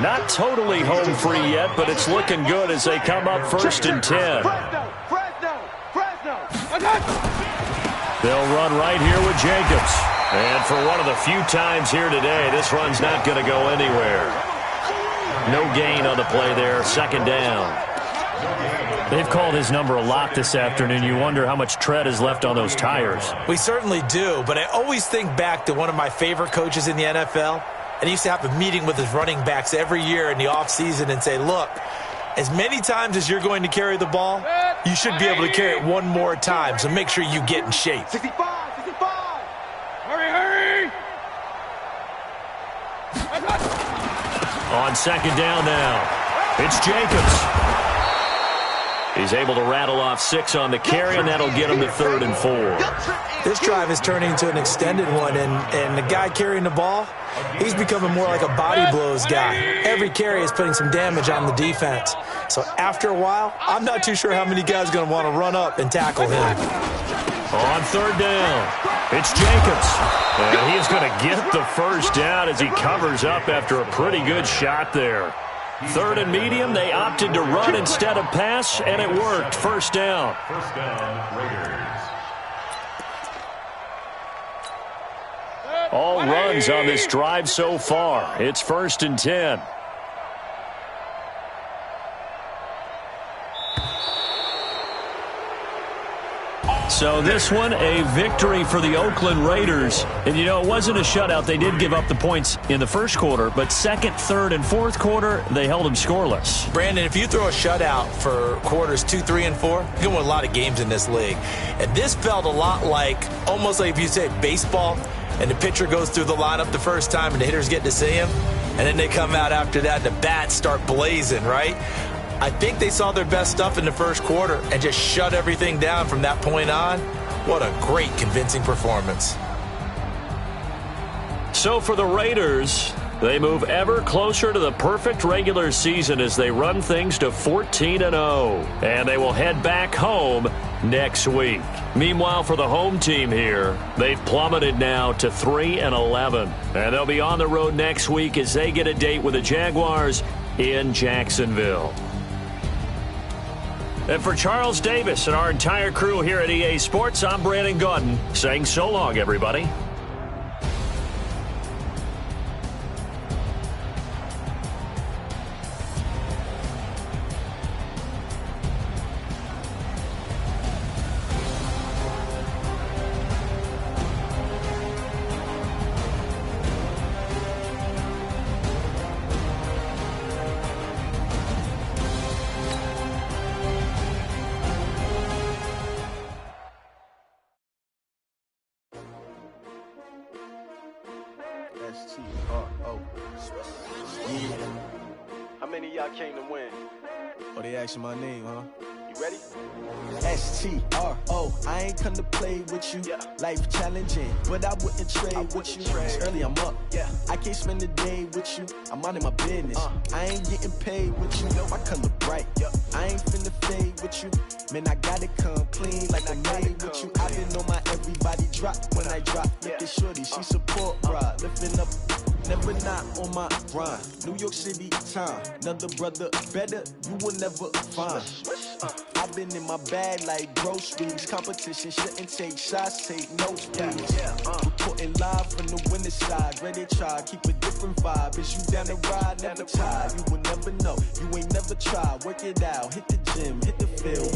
Not totally home free yet, but it's looking good as they come up first and 10. They'll run right here with Jacobs. And for one of the few times here today, this run's not going to go anywhere. No gain on the play there, second down. They've called his number a lot this afternoon. You wonder how much tread is left on those tires. We certainly do, but I always think back to one of my favorite coaches in the NFL. And he used to have a meeting with his running backs every year in the offseason and say, look, as many times as you're going to carry the ball, you should be able to carry it one more time, so make sure you get in shape. 65. Hurry. On second down now, it's Jacobs. He's able to rattle off 6 on the carry, and that'll get him to 3rd and 4. This drive is turning into an extended one, and the guy carrying the ball, he's becoming more like a body blows guy. Every carry is putting some damage on the defense. So after a while, I'm not too sure how many guys are going to want to run up and tackle him. On third down, it's Jacobs. And he is going to get the first down as he covers up after a pretty good shot there. 3rd and medium, they opted to run instead of pass, and it worked. First down. First down, Raiders. All runs on this drive so far. It's 1st and 10. So this one, a victory for the Oakland Raiders. And, it wasn't a shutout. They did give up the points in the first quarter, but second, third, and fourth quarter, they held them scoreless. Brandon, if you throw a shutout for quarters 2, 3, and 4, you can win a lot of games in this league. And this felt a lot almost like if you say baseball, and the pitcher goes through the lineup the first time, and the hitters get to see him, and then they come out after that, and the bats start blazing, right? I think they saw their best stuff in the first quarter and just shut everything down from that point on. What a great, convincing performance. So for the Raiders, they move ever closer to the perfect regular season as they run things to 14-0. And they will head back home next week. Meanwhile, for the home team here, they've plummeted now to 3-11. And they'll be on the road next week as they get a date with the Jaguars in Jacksonville. And for Charles Davis and our entire crew here at EA Sports, I'm Brandon Gaudin saying so long, everybody. How many of y'all came to win? Oh, they asking my name, huh? You Ready? S-T-R-O, I ain't come to play with you. Life challenging, but I wouldn't trade with you. Early I'm up, I can't spend the day with you. I'm out in my business, I ain't getting paid with you. My color bright, I ain't finna fade with you. Man, I gotta come clean like I made with you. I didn't know my everybody drop when I drop. Look at shorty, she support ride, lifting up. Never not on my grind. New York City time. Another brother better, you will never find. I've been in my bag like groceries. Competition shouldn't take shots, take notes, please. Reporting live from the winning side. Ready to try, keep a different vibe. Is you down the ride, never tired. You will never know, you ain't never tried. Work it out, hit the gym, hit the field.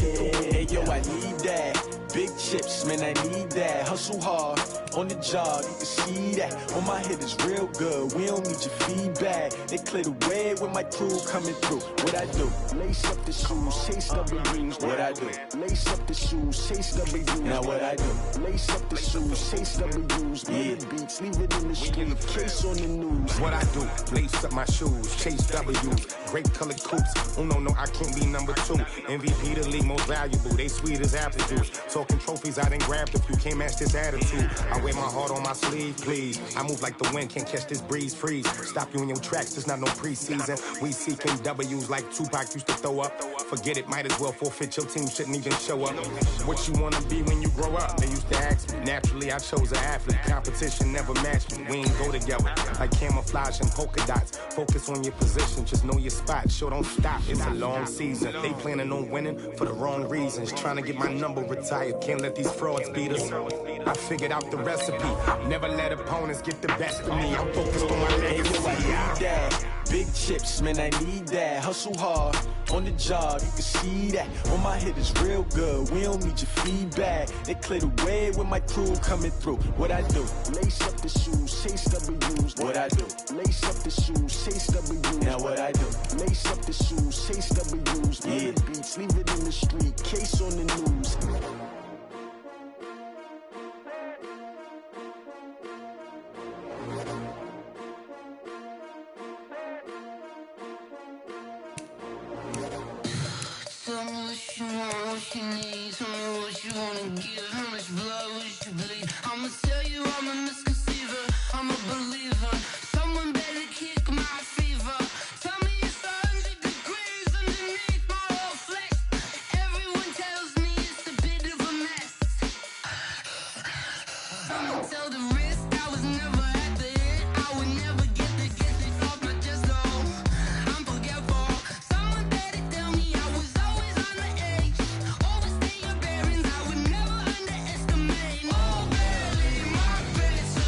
Hey yo, I need that. Big chips, man, I need that. Hustle hard, on the job, you can see that. On my head is real good, we don't need your feedback. They clear the way with my crew coming through. What I do? Lace up the shoes, chase W's. What I do? Lace up the shoes, chase W's. Now what I do? Lace up the shoes, chase W's. Leave the beats, leave it in the street, case on the news. What I do? Lace up my shoes, chase W's. Great colored coops. Oh no, I can't be number 2. MVP the league most valuable. They sweet as apple juice. Talking trophies I done grabbed if you can't match this attitude. I wear my heart on my sleeve, please. I move like the wind, can't catch this breeze, freeze. Stop you in your tracks, there's not no preseason. We seeking W's like Tupac used to throw up. Forget it, might as well forfeit, your team shouldn't even show up. What you wanna be when you grow up? They used to ask me. Naturally, I chose an athlete. Competition never matched me. We ain't go together. Like camouflage and polka dots. Focus on your position, just know your spot. Sure, don't stop, it's a long season. They planning on winning for the wrong reasons. Trying to get my number retired, can't let these frauds beat us. I figured out the recipe. Never let opponents get the best of me. I'm focused on my legacy. I need that. Big chips, man, I need that. Hustle hard, on the job, you can see that. On my head is real good, we don't need your feedback. They clear the way with my crew coming through. What I do? Lace up the shoes, chase W's. What I do? Lace up the shoes, chase W's. Now what I do? Lace up the shoes, chase W's. Leave the beats, leave it in the street, case on the news. Tell me what you want, what you need. Tell me what you wanna give. How much blood would you bleed? I'ma tell you I'm a misconceiver, I'm a believer. Someone better kick my fever. Tell me it's 100 degrees underneath my whole flesh. Everyone tells me it's a bit of a mess. I'ma tell the risk I was never at the end. I would never get this off my chest, though. I'm forgetful. Someone better tell me I was always on the edge. Overstay your bearings, I would never underestimate. Oh, barely, my credit's so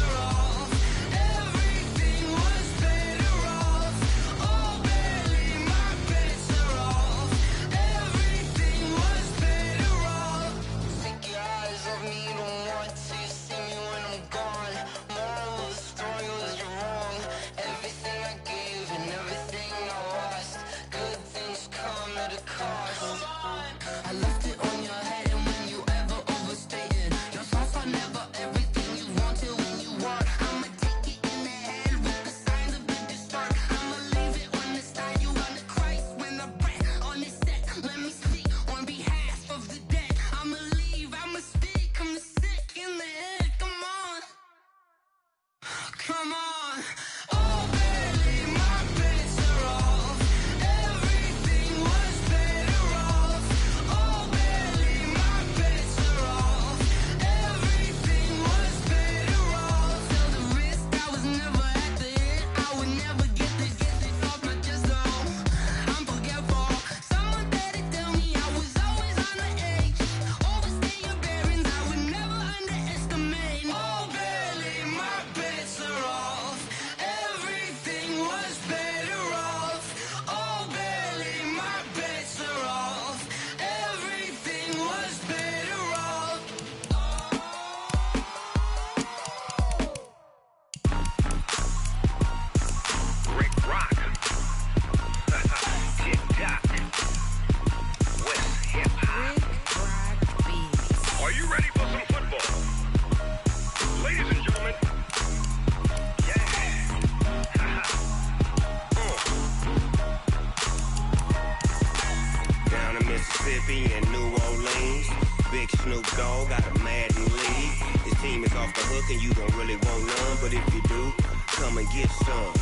in New Orleans. Big Snoop Dogg got a Madden league. His team is off the hook and you don't really want none, but if you do, come and get some.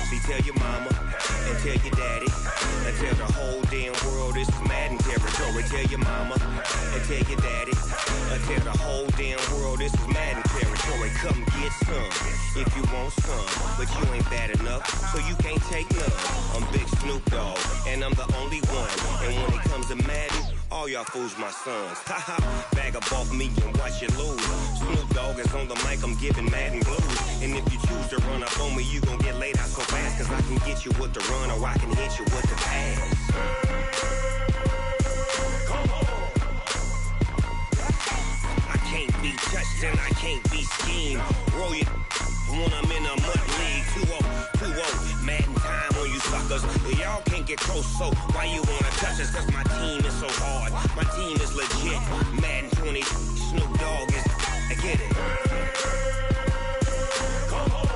See, tell your mama and tell your daddy and tell the whole damn world this is Madden territory. Tell your mama and tell your daddy and tell the whole damn world this is Madden territory. Come get some if you want some, but you ain't bad enough, so you can't take none. I'm Big Snoop Dogg and I'm the only one, and when it comes to Madden, all y'all fools my sons. Haha, bag up off me and watch you lose. Snoop Dogg is on the mic, I'm giving Madden blues. And if you choose to run up on me, you gon' get laid out so fast, cause I can get you with the run or I can hit you with the pass. Come on. I can't be touched and I can't be schemed. Roll you when I'm in a mud league. 2-0, Madden time on you suckers. Y'all can't get close, so why you wanna touch us? Cause my team is so hard, my team is legit. Madden 20, Snoop Dogg is, I get it. Come on.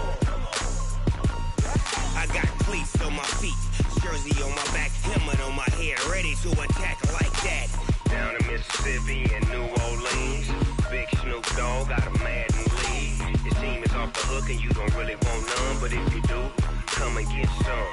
I got cleats on my feet, jersey on my back, helmet on my head, ready to attack like that. Down in Mississippi and New Orleans, Big Snoop Dogg got a Madden league. His team is off the hook and you don't really want none, but if you do, come and get some.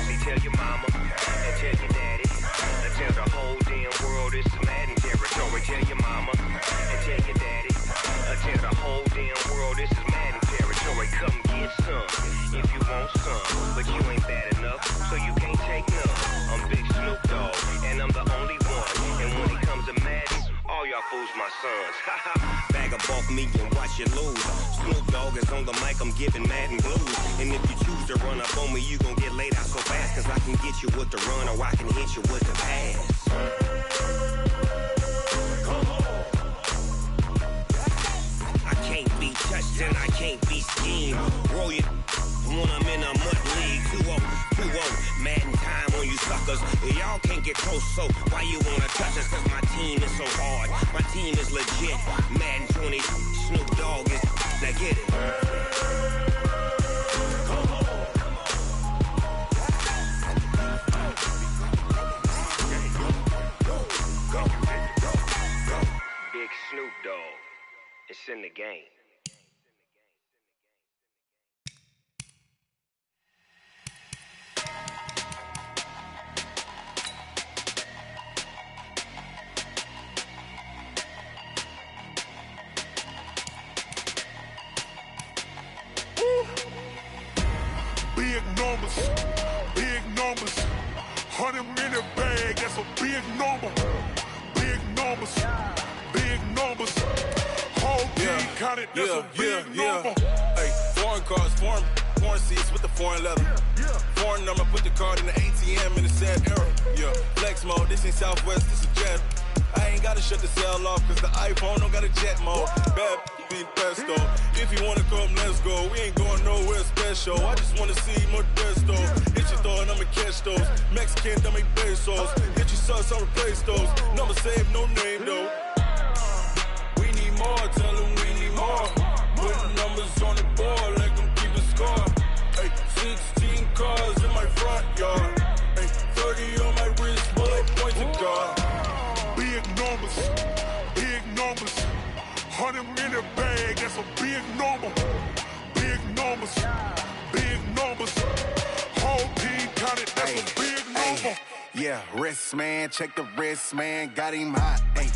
See, tell your mama and tell your daddy and tell the whole damn world this is Madden territory. Tell your mama and tell your daddy and tell the whole damn world this is Madden territory. Come get some if you want some, but you ain't bad enough, so you can't take none. I'm Big Snoop Dogg and I'm the only one, and when it comes to Madden, all y'all fools my sons. Haha, bag up off me and watch you lose. Snoop Dogg is on the mic, I'm giving Madden blues. And if you choose to run up on me, you gon' get laid out so fast, cause I can get you with the run or I can hit you with the pass. Come on. I can't be touched and I can't be schemed. Roll you when I'm in a mud league. 2-0, Madden time on you suckers. Y'all can't get close, so why you wanna touch us? Cause my team is so hard, my team is legit. Madden 20, Snoop Dogg is, now get it. Come on. Go. Big Snoop Dogg, it's in the game. Big numbers, 100-minute bag, that's a big number. Big numbers, whole team counted, that's a big number. Hey, foreign cars, foreign seats with the foreign leather. Foreign number, put the card in the ATM in the sad era. Yeah, flex mode, this ain't Southwest, this is Jet. I ain't gotta shut the cell off, cause the iPhone don't got a jet mode. Bad beat pesto. If you wanna come, let's go. We ain't going nowhere special. I just wanna see Modesto. Hit your thought, I'ma catch those. Mexican, dummy pesos. Hit your sauce, I'll replace those. Number save, no name though. We need more, tell them we need more. Put numbers on the board, let them keep the score. Hey, 16 cars in my front yard. Hey, 30 on my wrist, bullet point to God. Big numbers, 100-minute bag, that's a big number. Big numbers, whole team counted, that's a big number. Yeah, wrist man, check the wrist man, got him hot. Hey,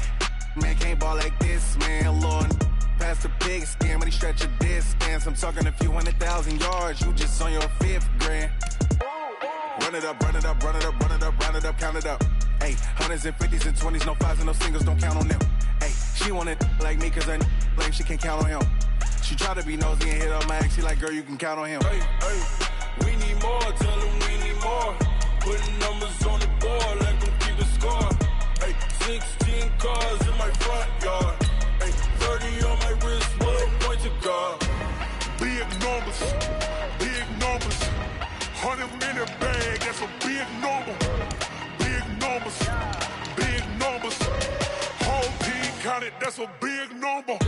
man can't ball like this, man. Lord, past the big skin, but he stretch a distance. I'm talking a few 100,000 yards, you just on your 5th grand. Run it up, count it up. Hey, 100s and 50s and 20s, no 5s and no singles, don't count on them. Hey, she want it like me, cause her like she can't count on him. She try to be nosy and hit up my ex, she like, girl, you can count on him. Hey, we need more, tell them we need more. Putting numbers on the board, let them keep the score. Hey, 16 cars in my front yard. Hey, 30 on my wrist, bullet point to God. Big numbers, 100-minute bag, that's a big number. Big numbers, whole team counted, that's a big number.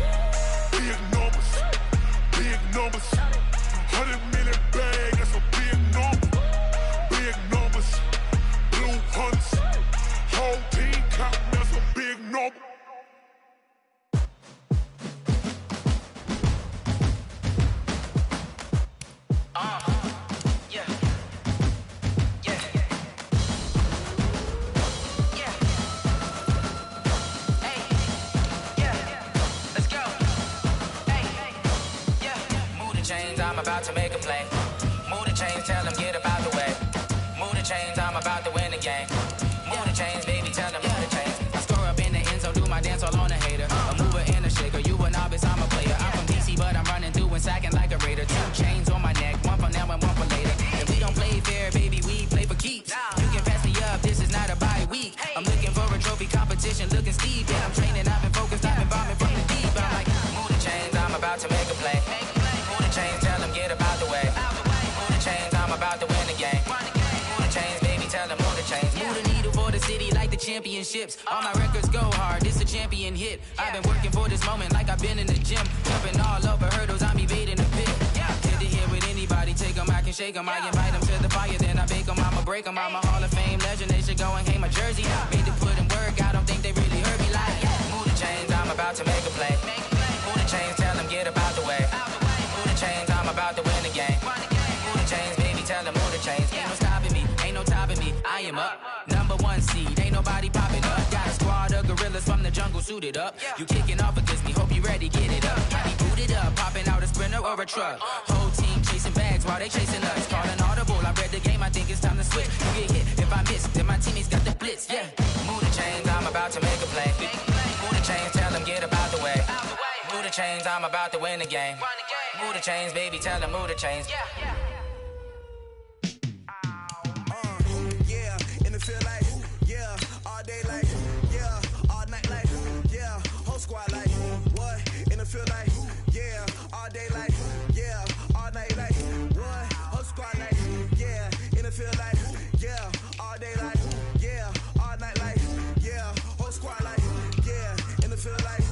Big numbers, 100-minute bag, that's a big number. Big numbers, blue hunts, whole team counting, that's a normal. I'm about to make a play. Move the chains, tell them get about the way. Move the chains, I'm about to win the game. Move the chains, baby, tell them move the chains. I score up in the end zone, do my dance all on a hater. A mover and a shaker, you a novice, I'm a player. I'm from DC, but I'm running through and sacking like a raider. 2 chains on my neck, one for now and one for later. If we don't play fair, baby, we play for keeps. You can pass me up, this is not a bye week. I'm looking for a trophy competition, looking steep. Yeah, I'm training, I've been focused, I've been bombing from the deep. I'm like, move the chains, I'm about to make a play. Move the chains, tell them get about the way. Move the chains, I'm about to win the game. Move the chains, baby, tell them move the chains. Move the needle for the city like the championships. All my records go hard, this a champion hit. I've been working for this moment like I've been in the gym. Jumping all over hurdles, I'm evading the pit. Good to hear with anybody, take them, I can shake them. I invite them to the fire, then I bake them, I'ma break them. I'm a Hall of Fame legend, they should go and hang my jersey. Made to put in work, I don't think they really heard me like, move the chains, I'm about to make a play. Move the chains, tell them get about the way. Move the chains, I'm about to win the game. Move the chains, baby, tell them move the chains. Ain't no stopping me, ain't no topping me. I am up, #1 seed, ain't nobody popping up. Got a squad of gorillas from the jungle suited up. You kicking off against me, hope you ready, get it up. Body booted up, popping out a Sprinter or a truck. Whole team chasing bags while they chasing us. Call an audible, I read the game, I think it's time to switch. You get hit, if I miss, then my teammates got the blitz, yeah. Move the chains, I'm about to make a play. Move the chains, tell them get about the way. Move the chains, I'm about to win the game. Move the chains, baby, tell them move the chains. And it feel like, all day like, all night like, whole squad like, what? And it feel like, all day like, all night like, what? Whole squad like, and it feel like, all day like, all night like, whole squad like, and it feel like,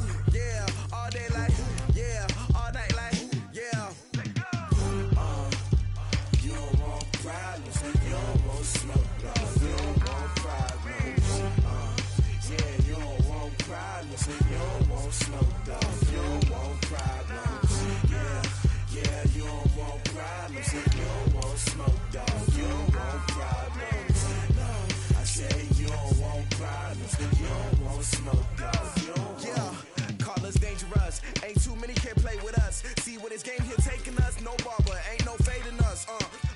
all day like, all night like, you don't want problems, you don't want smoke, you don't want problems, you don't want problems, you don't want smoke, you don't want problems, you don't want problems, you don't want smoke, you don't want problems, I say you don't want problems, you don't want smoke, you don't want. Call us dangerous, ain't too many can play with us, see where this game here taking us, no barber, ain't no fading us,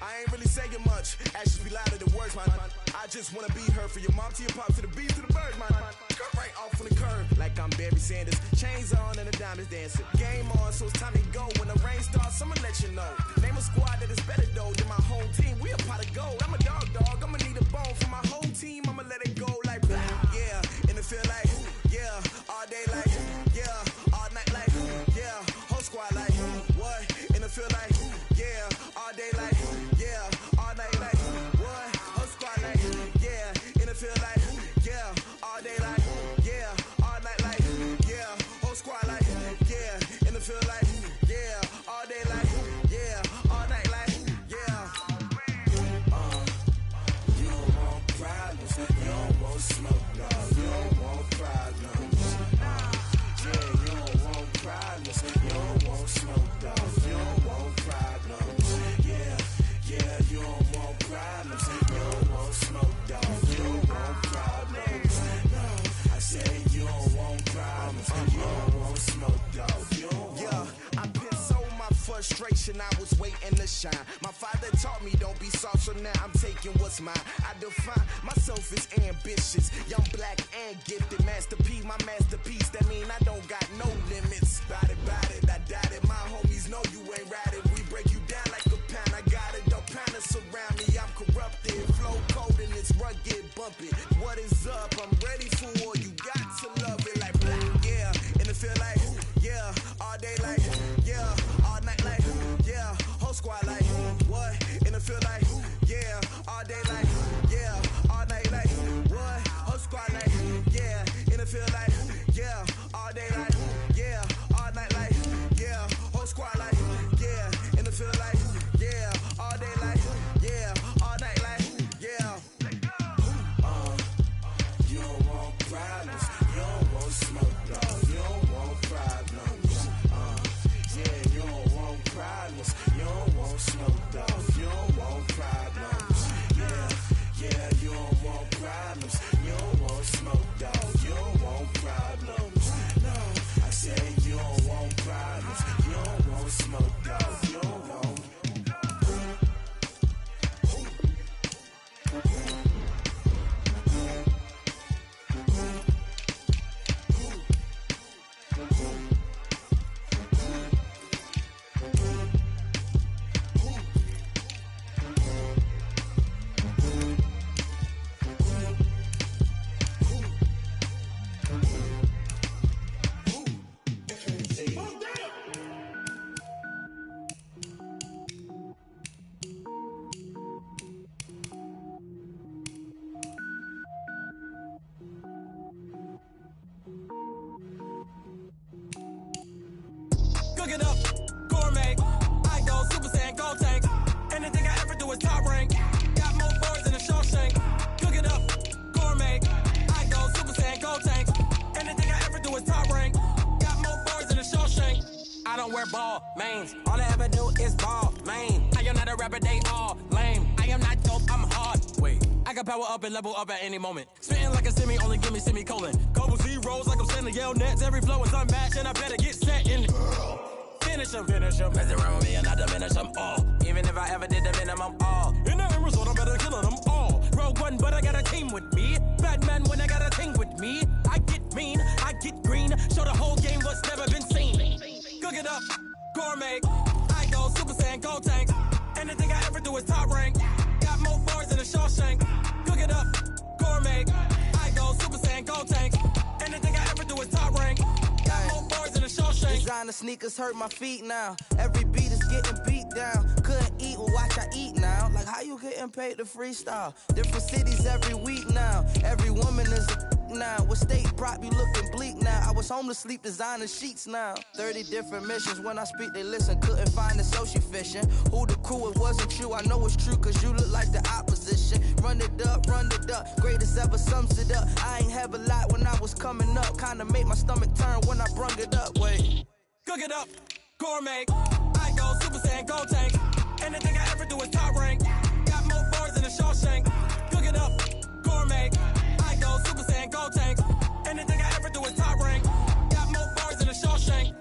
I ain't really saying much, actions be louder than words, man. I just wanna be heard from your mom to your pop to the beat to the birds, man. Cut right off on the curb, like I'm Barry Sanders. Chains on and the diamonds dancing. Game on, so it's time to go. When the rain starts, I'ma let you know. Name a squad that is better though than my home team. We a pot of gold. I'm a dog. I'ma need a bone for my whole team. I'ma let it go like blah. And it feel like all day like all night like whole squad like what? And it feel like all day like all night like what? Whole squad like and it feel like all day like all night like whole squad like and it feel like all day like all night like you don't want problems, you don't want smoke, you don't want problems, you don't want problems, you don't want smoke, you don't want problems, you don't want problems, you don't want smoke, you don't want problems, I say you don't want problems, you don't want smoke, you don't want. I piss on my frustration, I was waiting to shine. My father taught me don't be soft, so now I'm taking what's mine. I define myself as ambitious, young, black, and gifted. Master P, my masterpiece, that mean I don't got no limits. Bout it, I doubt it. My homies know you ain't ratted. We break you down like a pound. I got it, don't pound us around me. I'm corrupted, flow cold and it's rugged, bumpy. What is up? I'm ready for war. You got to love it like blah. And it feel like all day like all night like whole squad like what? And it feel like all day like all night like what? Whole squad like and it feel like Cook it up, gourmet. I go Super Saiyan, go tank. Anything I ever do is top rank. Got more boards than a Shawshank. Cook it up, gourmet. I go Super Saiyan, go tank. Anything I ever do is top rank. Got more boards than a Shawshank. I don't wear ball mains. All I ever do is ball main. I am not a rapper, they all lame. I am not dope, I'm hard. Wait, I can power up and level up at any moment. Spitting like a semi, only give me semicolon. Couple zeros like I'm sending yell nets. Every flow is unmatched and I better get set in. Finish them. Mess around with me and I diminish them all. Even if I ever did the minimum all. In the end result, I'm better killing them all. Rogue One, but I got a team with me. Batman when I got a team with me. I get mean, I get green. Show the whole game what's never been seen. Cook it up, gourmet. I go Super Saiyan, go tank. Anything I ever do is top rank. Got more bars than a Shawshank. Cook it up, gourmet. I go Super Saiyan, go tank. Anything I ever do is top rank. Got more bars than a Shawshank. Designer sneakers hurt my feet now. Every beat is getting beat down. Couldn't eat, well watch I eat now. Like how you getting paid to freestyle? Different cities every week now. Every woman is a now. What state prop you looking bleak now? I was home to sleep designing sheets now. 30 different missions. When I speak they listen. Couldn't find the social fishing. Who the crew, it wasn't you. I know it's true cause you look like the opposition. Run it up. Greatest ever sums it up. I ain't have a lot when I was coming up. Kinda made my stomach turn when I brung it up. Wait. Cook it up, gourmet. I go Super Saiyan, go tank. Anything I ever do is top rank. Got more bars than a Shawshank. Cook it up, gourmet. I go Super Saiyan, go tank. Anything I ever do is top rank. Got more bars than a Shawshank.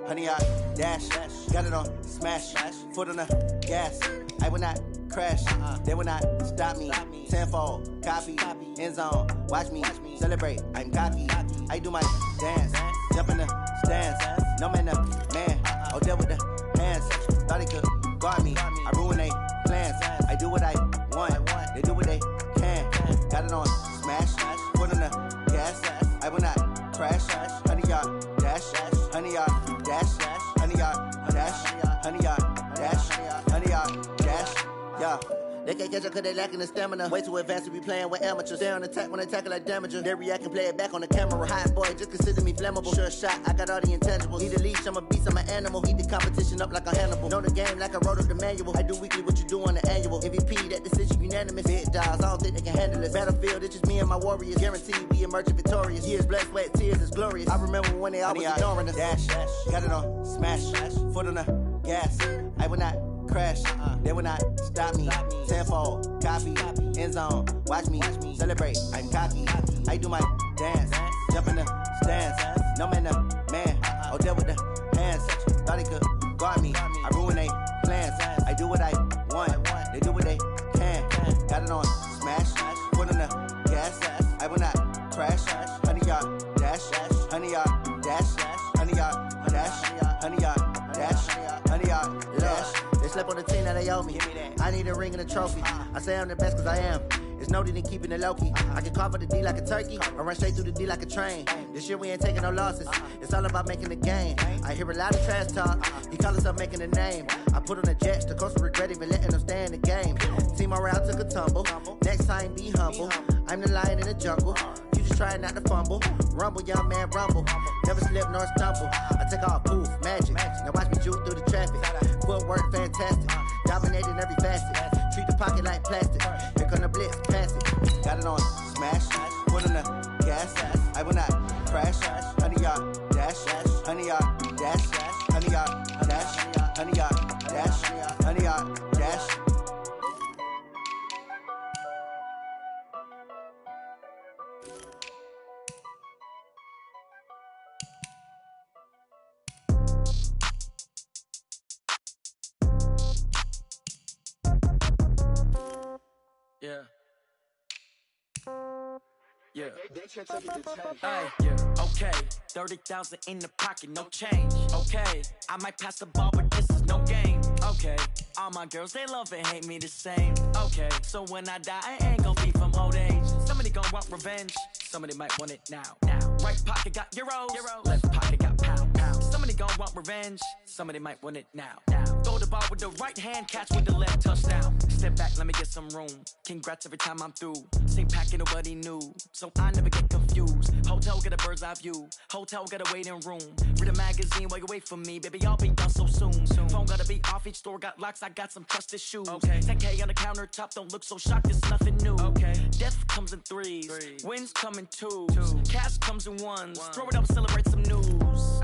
Honey, I dash, got it on smash, foot on the gas. I will not crash, they will not stop me. Tenfold, copy, end zone, watch me celebrate. I'm cocky, I do my dance, jump in the stands. No man, man, oh there with the hands. Thought he could guard me, I ruin they plans. I do what I want, they do what they can. Got it on smash, foot on the gas. I will not crash, honey, y'all dash, honey, y'all dash, honey, y'all dash, honey, y'all dash, honey, y'all dash, yeah. They can't catch up cause they lacking the stamina. Way too advanced to be playing with amateurs. Stay on attack when they tackle like damager. They react and play it back on the camera. Hot boy, just consider me flammable. Sure shot, I got all the intangibles. Need a leash, I'm a beast, I'm an animal. Eat the competition up like a Hannibal. Know the game like I wrote up the manual. I do weekly what you do on the annual. MVP, that decision unanimous. Big dogs, I don't think they can handle this. Battlefield, it's just me and my warriors. Guaranteed we emerge victorious. Years, blood, sweat, tears, it's glorious. I remember when they always ignoring us. Dash, got it on smash, foot on the gas. I will not crash, they will not stop me. Tenfold, copy, end zone, watch me celebrate. I'm cocky, I do my dance, jump in the stands. No man, man, oh there with the hands. Thought he could guard me, I ruin they plans. I do what I want, they do what they can. Got it on smash, foot on the gas. I will not crash, honey y'all dash, honey y'all dash, honey y'all dash, honey y'all dash, honey y'all dash. They slept on the team that they owe me. I need a ring and a trophy. I say I'm the best cause I am. It's no need in keeping it low-key. I can carve up the D like a turkey or run straight through the D like a train. This year we ain't taking no losses. It's all about making the game. I hear a lot of trash talk. He call himself making a name. I put on the Jets. The coach will regret even letting them stay in the game. Team around took a tumble. Next time be humble. I'm the lion in the jungle. You just try not to fumble. Rumble, young man, rumble. Never slip nor stumble. I take off, poof, magic. Now watch me juke through the traffic. Footwork fantastic. Dominating every facet. Treat the pocket like plastic. Here come the blitz, pass it. Got it on smash. Foot on the gas. I will not crash. Honey, y'all dash. Honey, y'all dash. Honey, y'all dash. Honey, y'all dash. Honey, y'all dash. Yeah. Okay. 30,000 in the pocket, no change. Okay. I might pass the ball, but this is no game. Okay. All my girls, they love and hate me the same. Okay. So when I die, I ain't gonna be from old age. Somebody gonna want revenge. Somebody might want it now. Right pocket got euros. Left pocket got pound. Somebody gon' want revenge. Somebody might want it now. Throw the ball with the right hand, catch with the left, touchdown. Step back, let me get some room. Congrats every time I'm through. Same packet, nobody knew, so I never get confused. Hotel get a bird's eye view. Hotel get a waiting room. Read a magazine while you wait for me, baby. I'll be done so soon. Phone gotta be off. Each store got locks. I got some trusted shoes. 10K on the countertop. Don't look so shocked. It's nothing new. Death comes in threes. Wins come in twos. Cash comes in ones. Throw it up, celebrate some news.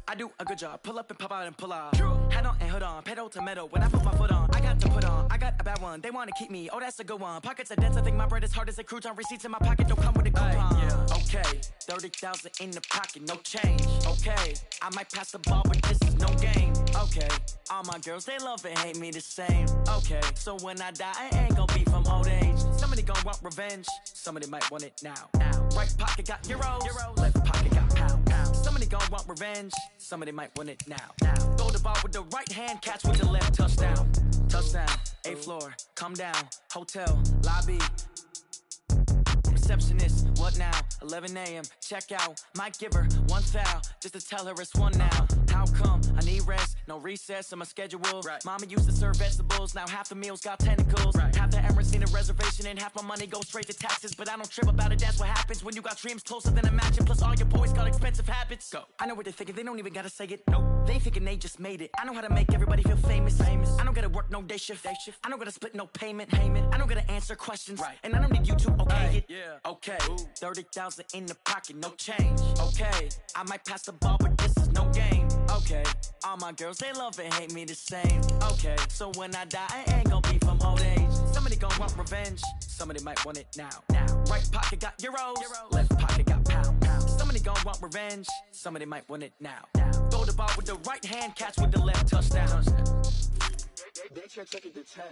I do a good job. Pull up and pop out and pull out. Head on and hood on. Pedal to metal. When I put my foot on, I got to put on. I got a bad one. They want to keep me. Oh, that's a good one. Pockets are dense. I think my bread is hard as a crouton. Receipts in my pocket don't come with a coupon. Okay. 30,000 in the pocket. No change. Okay. I might pass the ball, but this is no game. Okay. All my girls, they love and hate me the same. Okay. So when I die, I ain't gonna be from old age. Somebody gonna want revenge. Somebody might want it now. Right pocket got euros. Left pocket got pound. Somebody gonna want revenge. Somebody might want it now. Throw the ball with the right hand, catch with the left, touchdown. Touchdown, 8th floor, come down, hotel, lobby. Receptionist, what now? 11 a.m., check out. Might give her one foul, just to tell her it's one now. How come? I need rest, no recess in my schedule. Mama used to serve vegetables, now half the meals got tentacles. Half the Emirates need a reservation and half my money goes straight to taxes. But I don't trip about it, that's what happens when you got dreams closer than a mansion. Plus all your boys got expensive habits. Go. I know what they're thinking, they don't even gotta say it. Nope. They ain't thinking they just made it. I know how to make everybody feel famous. I don't gotta work no day shift. I don't gotta split no payment. I don't gotta answer questions. And I don't need you to okay it. Okay, 30,000 in the pocket, no change. Okay, I might pass the ball, but this is no game. Okay, all my girls, they love and hate me the same. Okay, so when I die, I ain't gonna be from old age. Somebody gonna want revenge. Somebody might want it now. Right pocket got euros. Left pocket got pound. Somebody gonna want revenge. Somebody might want it now. Throw the ball with the right hand, catch with the left, touchdown. They check it to 10.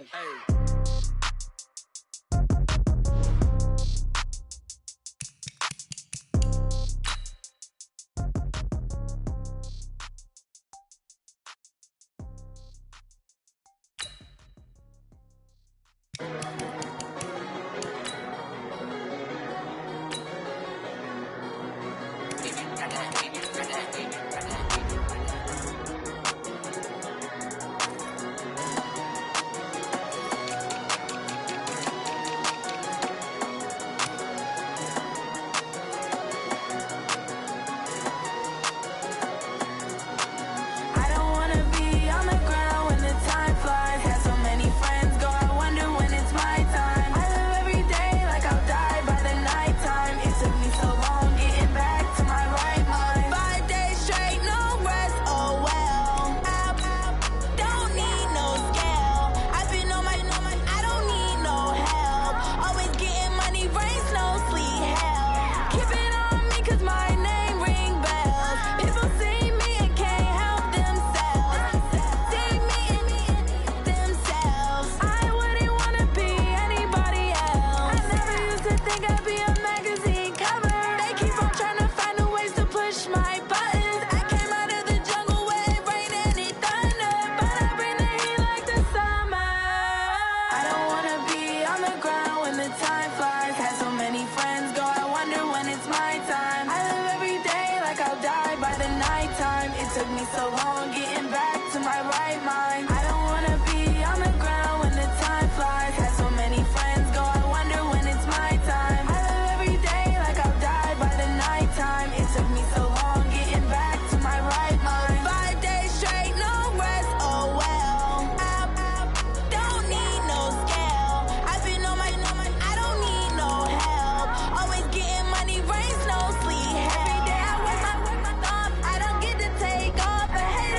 Take off, but hey,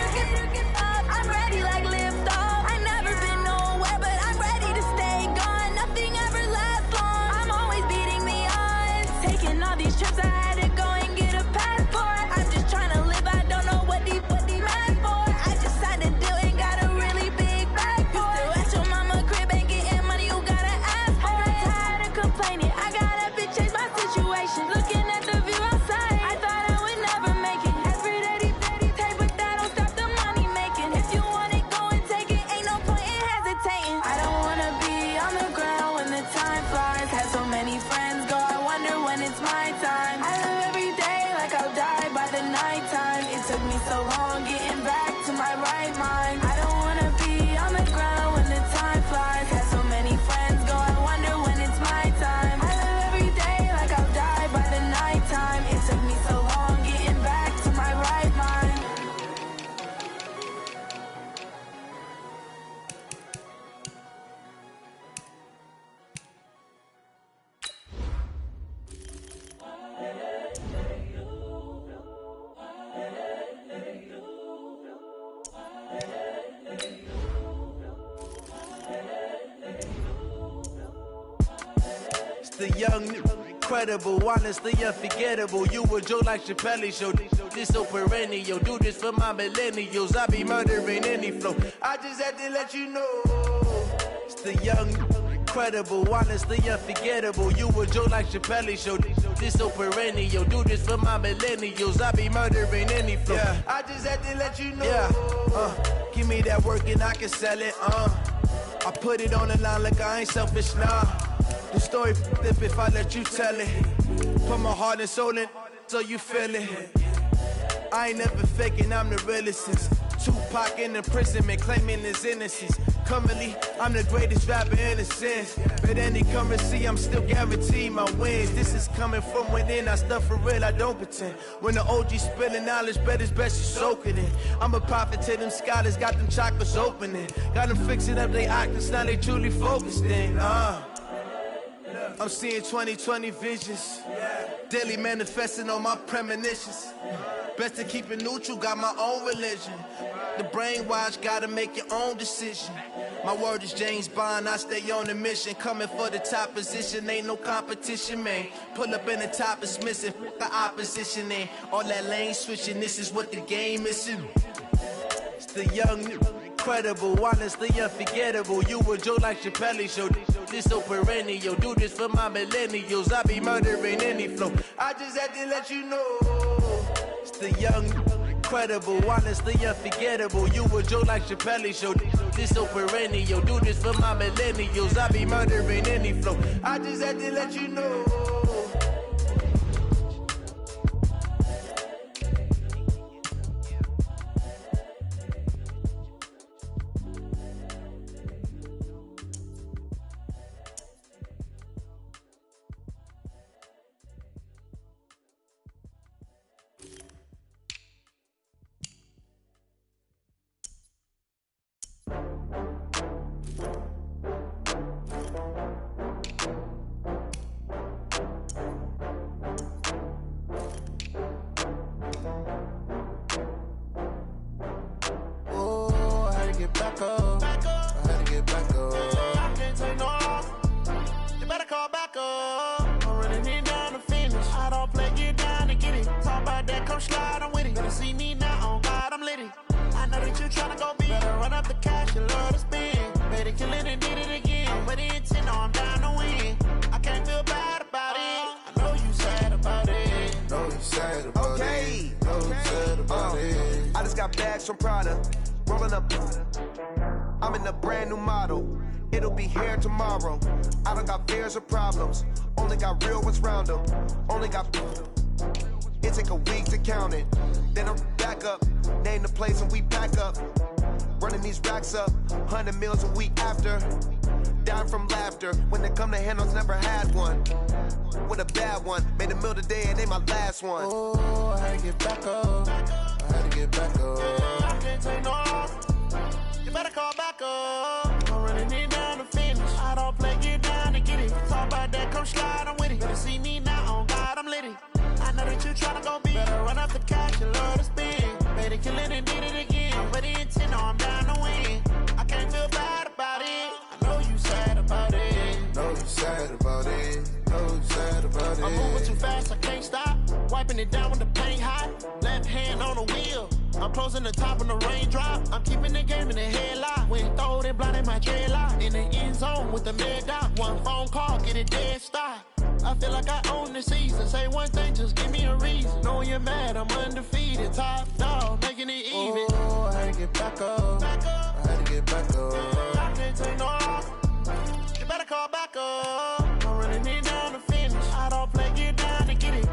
time. I live every day like I'll die by the nighttime. It took me so long getting back to my right mind. I don't wanna be on the ground when the time flies. Had so many friends go, I wonder when it's my time. I live every day like I'll die by the nighttime. It took me so long getting back to my right mind. The young, incredible, honestly unforgettable. You a Joe like Chappelle show. This so perennial. Do this for my millennials. I be murdering any flow. I just had to let you know. It's the young, incredible, honestly unforgettable. You a Joe like Chappelle show. This so perennial. Do this for my millennials. I be murdering any flow. Yeah. I just had to let you know. Yeah. Give me that work and I can sell it. I put it on the line like I ain't selfish, nah. The story flip if I let you tell it. Put my heart and soul in so you feel it. I ain't never faking, I'm the realest since Tupac in imprisonment, claiming his innocence. Currently, I'm the greatest rapper in a sense. But any currency, I'm still guaranteed my wins. This is coming from within, I stuff for real, I don't pretend. When the OG spilling knowledge, bet it's best you soak it in. I'm a prophet to them scholars, got them chakras opening. Got them fixing up they octaves, now they truly focused in. I'm seeing 2020 visions. Daily manifesting on my premonitions. Best to keep it neutral, got my own religion. The brainwash, gotta make your own decision. My word is James Bond, I stay on the mission. Coming for the top position, ain't no competition, man. Pull up in the top is missing, the opposition in. All that lane switching, this is what the game is in. It's the young, incredible, honestly unforgettable. You a Joe like Chappelle show. This so perennial. Do this for my millennials. I be murdering any flow. I just had to let you know. It's the young, incredible, honestly unforgettable. You a Joe like Chappelle show. This so perennial. Do this for my millennials. I be murdering any flow. I just had to let you know. From Prada, rolling up. I'm in a brand new model. It'll be here tomorrow. I don't got fears or problems. Only got real ones round them. Only got. It take a week to count it. Then I'm back up. Name the place and we pack up. Running these racks up. 100 meals a week after. Dying from laughter. When they come to handles, never had one. With a bad one. Made a meal today and they my last one. Oh, I had to get back up. I had to get back up. I can't take no off. You better call back up. I'm running it down to finish. I don't play, get down to get it. Talk about that, come slide, I'm with it. Better see me now, on God, I'm litty. I know that you tryna go big. Better run up the cash, you love to spin. Better kill it and did it again. I'm ready intent, no, I'm down to win. I can't feel bad about it. I know you sad about it. Know you sad about it. Know you sad about it. I'm moving too fast, I can't stop. Wiping it down when the paint hot. Left hand on the wheel. I'm closing the top when the raindrop. I'm keeping the game in the headlock. When throw it blind in my dreadlock. In the end zone with the mid dot. One phone call, get it dead stop. I feel like I own the season. Say one thing, just give me a reason. Knowing you're mad, I'm undefeated. Top dog, making it even. Oh, I had to get back up. I had to get back up. I can't take no off. You better call back up. I'm running it down to finish. I don't play, get down to get it.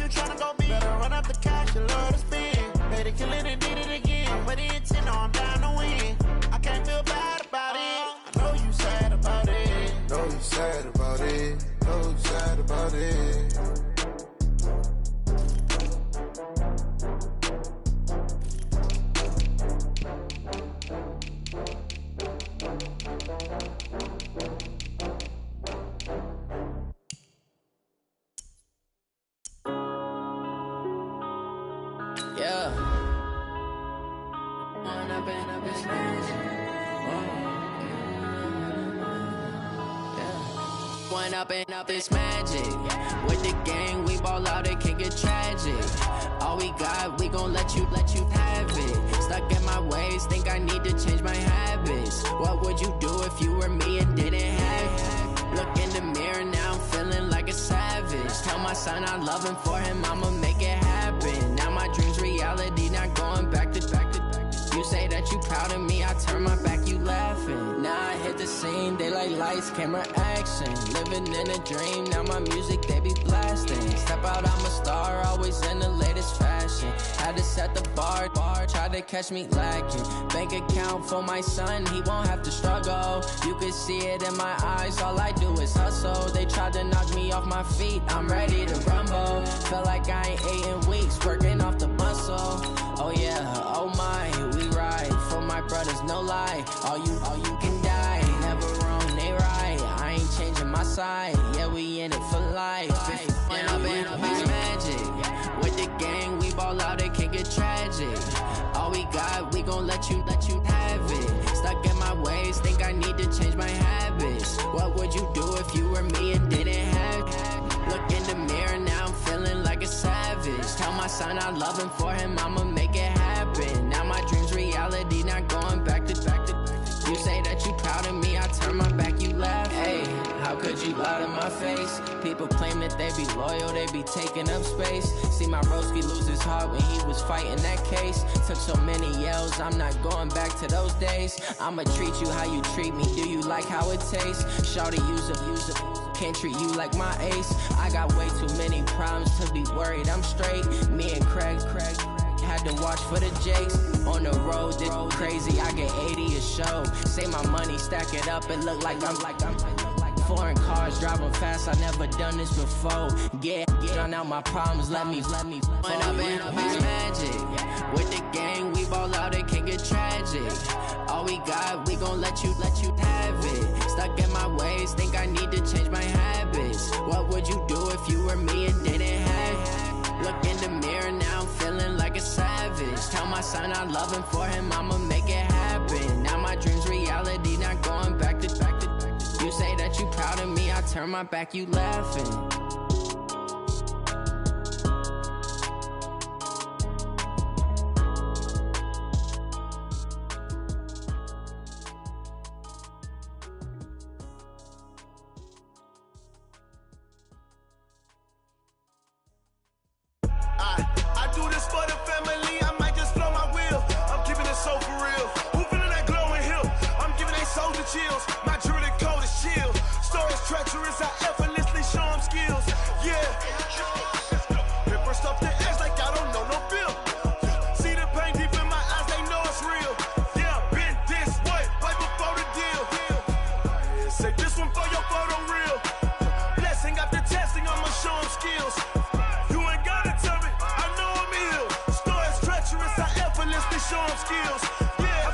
you tryna go big. Better run up the cash, you love to spend. Better kill it and did it again. I'm with the intent, no, I'm down to win. I can't feel bad about it. I know you sad about it. Know you sad about it. Know you sad about it. Yeah. One up and up is magic. With the gang, we ball out, it can get tragic. All we got, we gon' let you have it. Stuck in my ways, think I need to change my habits. What would you do if you were me and didn't have it? Look in the mirror, now I'm feeling like a savage. Tell my son I love him, for him I'ma make it happen. Now my dream's reality, not going back to. You say that you proud of me, I turn my back, you laughing. Now I hit the scene, daylight lights, camera action. Living in a dream, now my music, they be blasting. Step out, I'm a star, always in the latest fashion. Had to set the bar, try to catch me lacking. Bank account for my son, he won't have to struggle. You can see it in my eyes, all I do is hustle. They tried to knock me off my feet, I'm ready to rumble. Felt like I ain't ate in weeks, working off the muscle. Oh yeah, oh my, we ride for my brothers, no lie. All you can die, never wrong, they right. I ain't changing my side, yeah, we in it for life. When up and up is magic. With the gang, we ball out, it can get tragic. All we got, we gon' let you have it. Stuck in my ways, think I need to change my habits. What would you do if you were me and didn't have it? Look in the mirror, now I'm feeling like a savage. Tell my son I love him, for him I'ma make it happen. Now my dream's reality, not going back to. You say that you proud of me, I turn my back, you laugh. Hey, how could you lie to my face? People claim that they be loyal, they be taking up space. See my broski lose his heart when he was fighting that case. Took so many yells, I'm not going back to those days. I'ma treat you how you treat me, do you like how it tastes? Shawty, use it. Can't treat you like my ace. I got way too many problems to be worried, I'm straight. Me and Craig had to watch for the Jakes. On the road, this crazy, I get 80 a show. Say my money, stack it up, it look like I'm foreign cars, driving fast, I never done this before. Get on out my problems, let me When up and up is magic. With the gang, we ball out, it can get tragic. All we got, we gon' let you have it. Stuck in my ways, think I need to change my habits. What would you do if you were me and didn't have it? Look in the mirror, now I'm feeling like a savage. Tell my son I love him, for him I'ma make it happen. Now my dream's reality, not going back to. You say that you proud of me, I turn my back, you laughing. I do this for the family, I might just blow my wheel. I'm keeping it so for real. Who feeling that glowing hill? I'm giving they soldier chills. My jewelry coat is chill. Stories treacherous, I effortlessly show them skills. Yeah. Paper stuff the edge like I don't know no feel. See the pain deep in my eyes, they know it's real. Yeah, been this way, right before the deal. Say this one for your photo reel. Blessing after testing, I'ma show them skills. You ain't gotta tell me, I know I'm ill. Stories treacherous, I effortlessly show them skills. Yeah,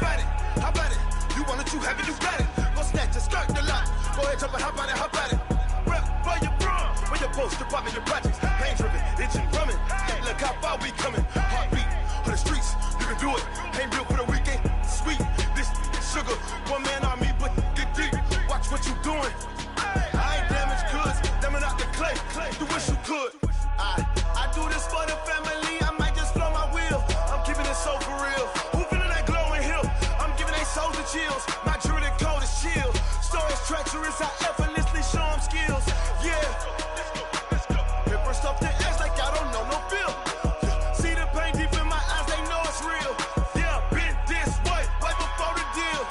how about it? You want it, you have it, you got it. Go snatch it, skirt the lot. Go ahead, jump it, how about it? Rep for your brum, for your post, your pop, and your projects. Pain driven, itching, drumming. Look how far we coming. Heartbeat on the streets, you can do it. Ain't built for the weekend, sweet. This sugar, one man army, but get deep. Watch what you doing. I ain't damaged goods, damn out the clay. You wish you could. I do this for the family, I might just blow my wheel. I'm keeping it so for real. Who feeling that glowing hill? I'm giving they soldier chills. My jewelry coat is chill. Stories treacherous, I effortlessly show them skills. Yeah. Paper stuff the edge like I don't know no feel. See the pain deep in my eyes, they know it's real. Yeah, been this way, right before the deal.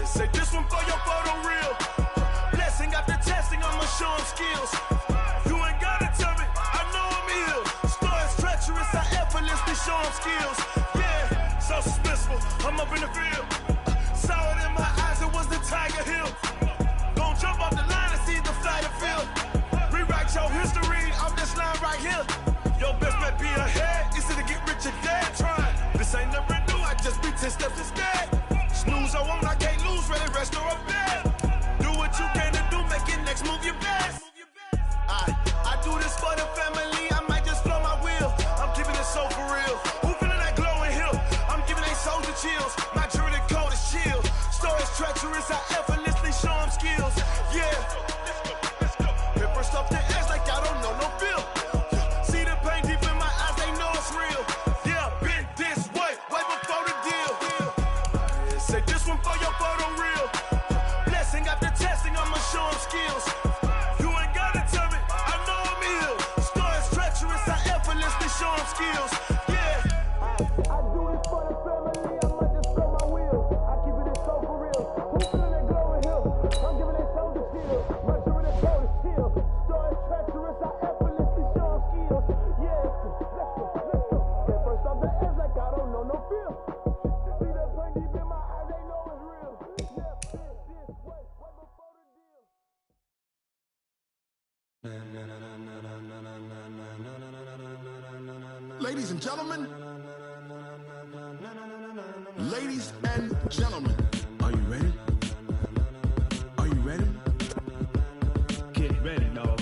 Say this one for your photo reel. Blessing after testing, I'ma show them skills. You ain't gotta tell me, I know I'm ill. skills. Yeah, so suspenseful. I'm up in the field. Saw it in my eyes, it was the Tiger Hill. Gon' jump off the line and see the flight of field. Rewrite your history off this line right here. Your best bet be ahead, easy to get rich or dead trying. This ain't never new, I just be 10 steps instead. Snooze I won't, I can't lose, ready, rest or a bed. Do what you can to do, make your next move your best. I do this for the family, I might just flow my wheel. I'm keeping it so for real. Who feeling that glowing hill? I'm giving they soldier chills. My jewelry coat is chill. Stories treacherous, I effortlessly show them skills. Yeah. Hit first off the edge like I don't know no feel. See the pain deep in my eyes, they know it's real. Yeah, been this way before the deal. Say this one for your photo reel. Blessing after testing, I'ma show them skills. You ain't gotta tell me, I know I'm ill. Stories treacherous, I effortlessly show them skills. Yeah. I do this for the family, I might just throw my wheel. I keep it so for real. Who feeling that glowing hill? I'm giving they soldier chills. My jewelry coat is chill. Stories treacherous, I effortlessly show them skills. Yeah, let's go. Get first off the edge like I don't know no feel. See that pain deep in my eyes, they know it's real. Yeah, this way before the deal. Ladies and gentlemen, ladies and gentlemen, are you ready? Are you ready? Get ready, dog.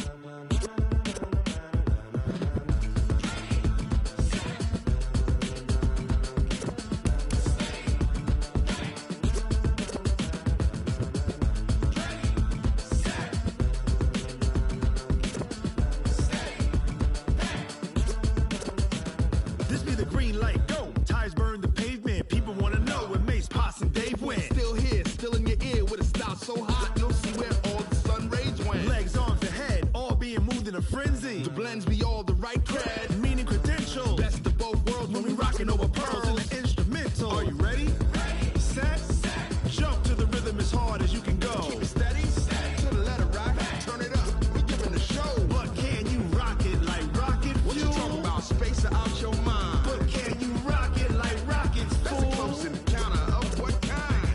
This be the green light, go. Tires burn the pavement. People want to know where Mace, Poss, and Dave went. Still here, still in your ear with a style so hot, you'll see where all the sun rays went. Legs, arms, and head, all being moved in a frenzy. The blends be all the right cred, meaning credentials. Best of both worlds when we rocking over pearls in the instrumental. Are you ready? Ready. Set. Jump to the rhythm as hard as you can go. Keep it steady. To the letter right. Turn it up. We giving the show. But can you rock it like rocket fuel? What you talking about? Space out your mind. But can you rock it like rockets, fool? That's a close encounter of what kind?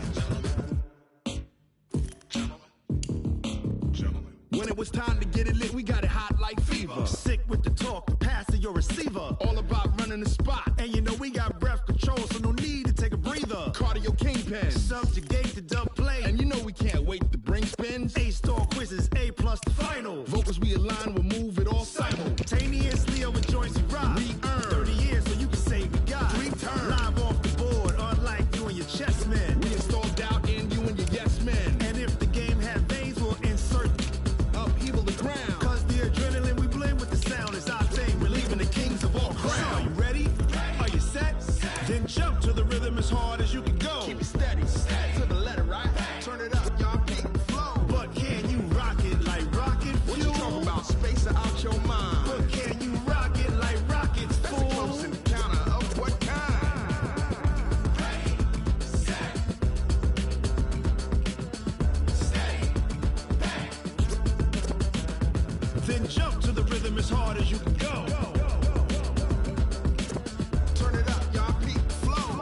Gentlemen. When it was time to get it lit, we got it hot like fever. Sick with the talk, the pass to your receiver. All about running the spot. And you know we got breath control, so no need to take a breather. Cardio kingpin. Subjugate the dub play. And you know we can't wait to bring spins. A-star quizzes, A+ the final. Vocals we align, we'll move it all simultaneously over joints we rock. We earn 30 years so you can say we got 3 turns. Live off the board, unlike you and your chess men. We install doubt in you and your yes men. And if the game had veins, we'll insert upheaval the ground. Cause the adrenaline we blend with the sound is our thing. We're leaving the kings of all crowns. So are you ready? Are you set? Then jump to the rhythm as hard as you can go. Keep it steady. To the letter right. Turn it up, y'all peak flow. But can you rock it like rocket fuel? What you talking about? Space out your mind. But can you rock it like rockets, fool? That's a close encounter of what kind? Ready, set, steady, back. Then jump to the rhythm as hard as you can go. Turn it up, y'all peak flow.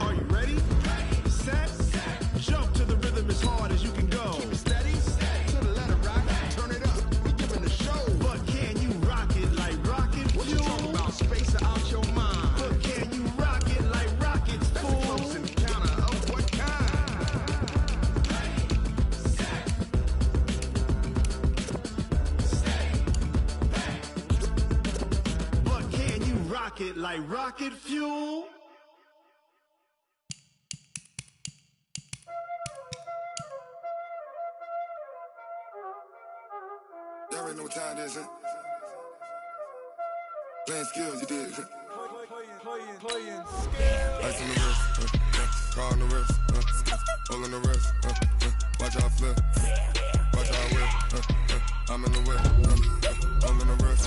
Are you ready? Set. Jump to the rhythm as hard as you can go. Keep it steady. To the letter right. Turn it up. We giving the show. But can you rock it like rocket fuel? What you talking about? Space out your mind. But can you rock it like rockets, fool? That's a close encounter of what kind? But can you rock it like rocket fuel? Y'all already know what time it is, huh? Playing skills, you did. Playing Ice on the wrist, car on the wrist, hole in the wrist, watch out flip, watch out whip, I'm in the whip, hole in the wrist,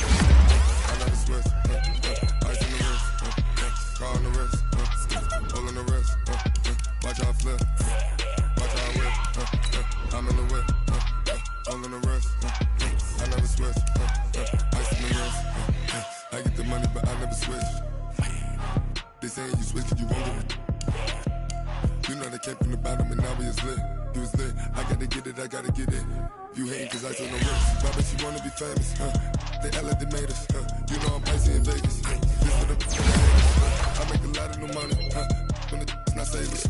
gotta get it, I gotta get it. You hating cause I took no risks. My bitch, you wanna be famous, They Ella, they made us, You know I'm pricey in Vegas, This for the I make a lot of new money, When the not savers,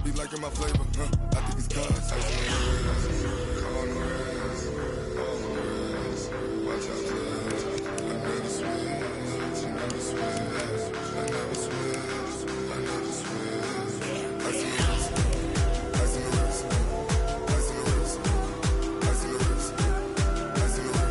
Be liking my flavor, I think it's cause I on the rest, watch out, I never switch, I never switch, I never switch, I never switch. I see the rest, I see the rest, I see the rest, I see the rest, I see the rest,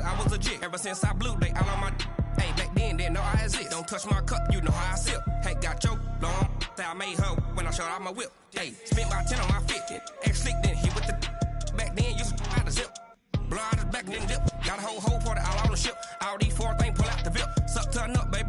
I was legit ever since I blew they all on my hey back then didn't know I exist. Don't touch my cup, you know how I sip. Hey, got your long I made her when I showed out my whip. Hey, spent about 10 on my fit. Ex-slick then hit with the back then used to out the zip. Blow out his back then dip. Got a whole party all on the ship. All these four things pull out the VIP. Suck turn up, baby.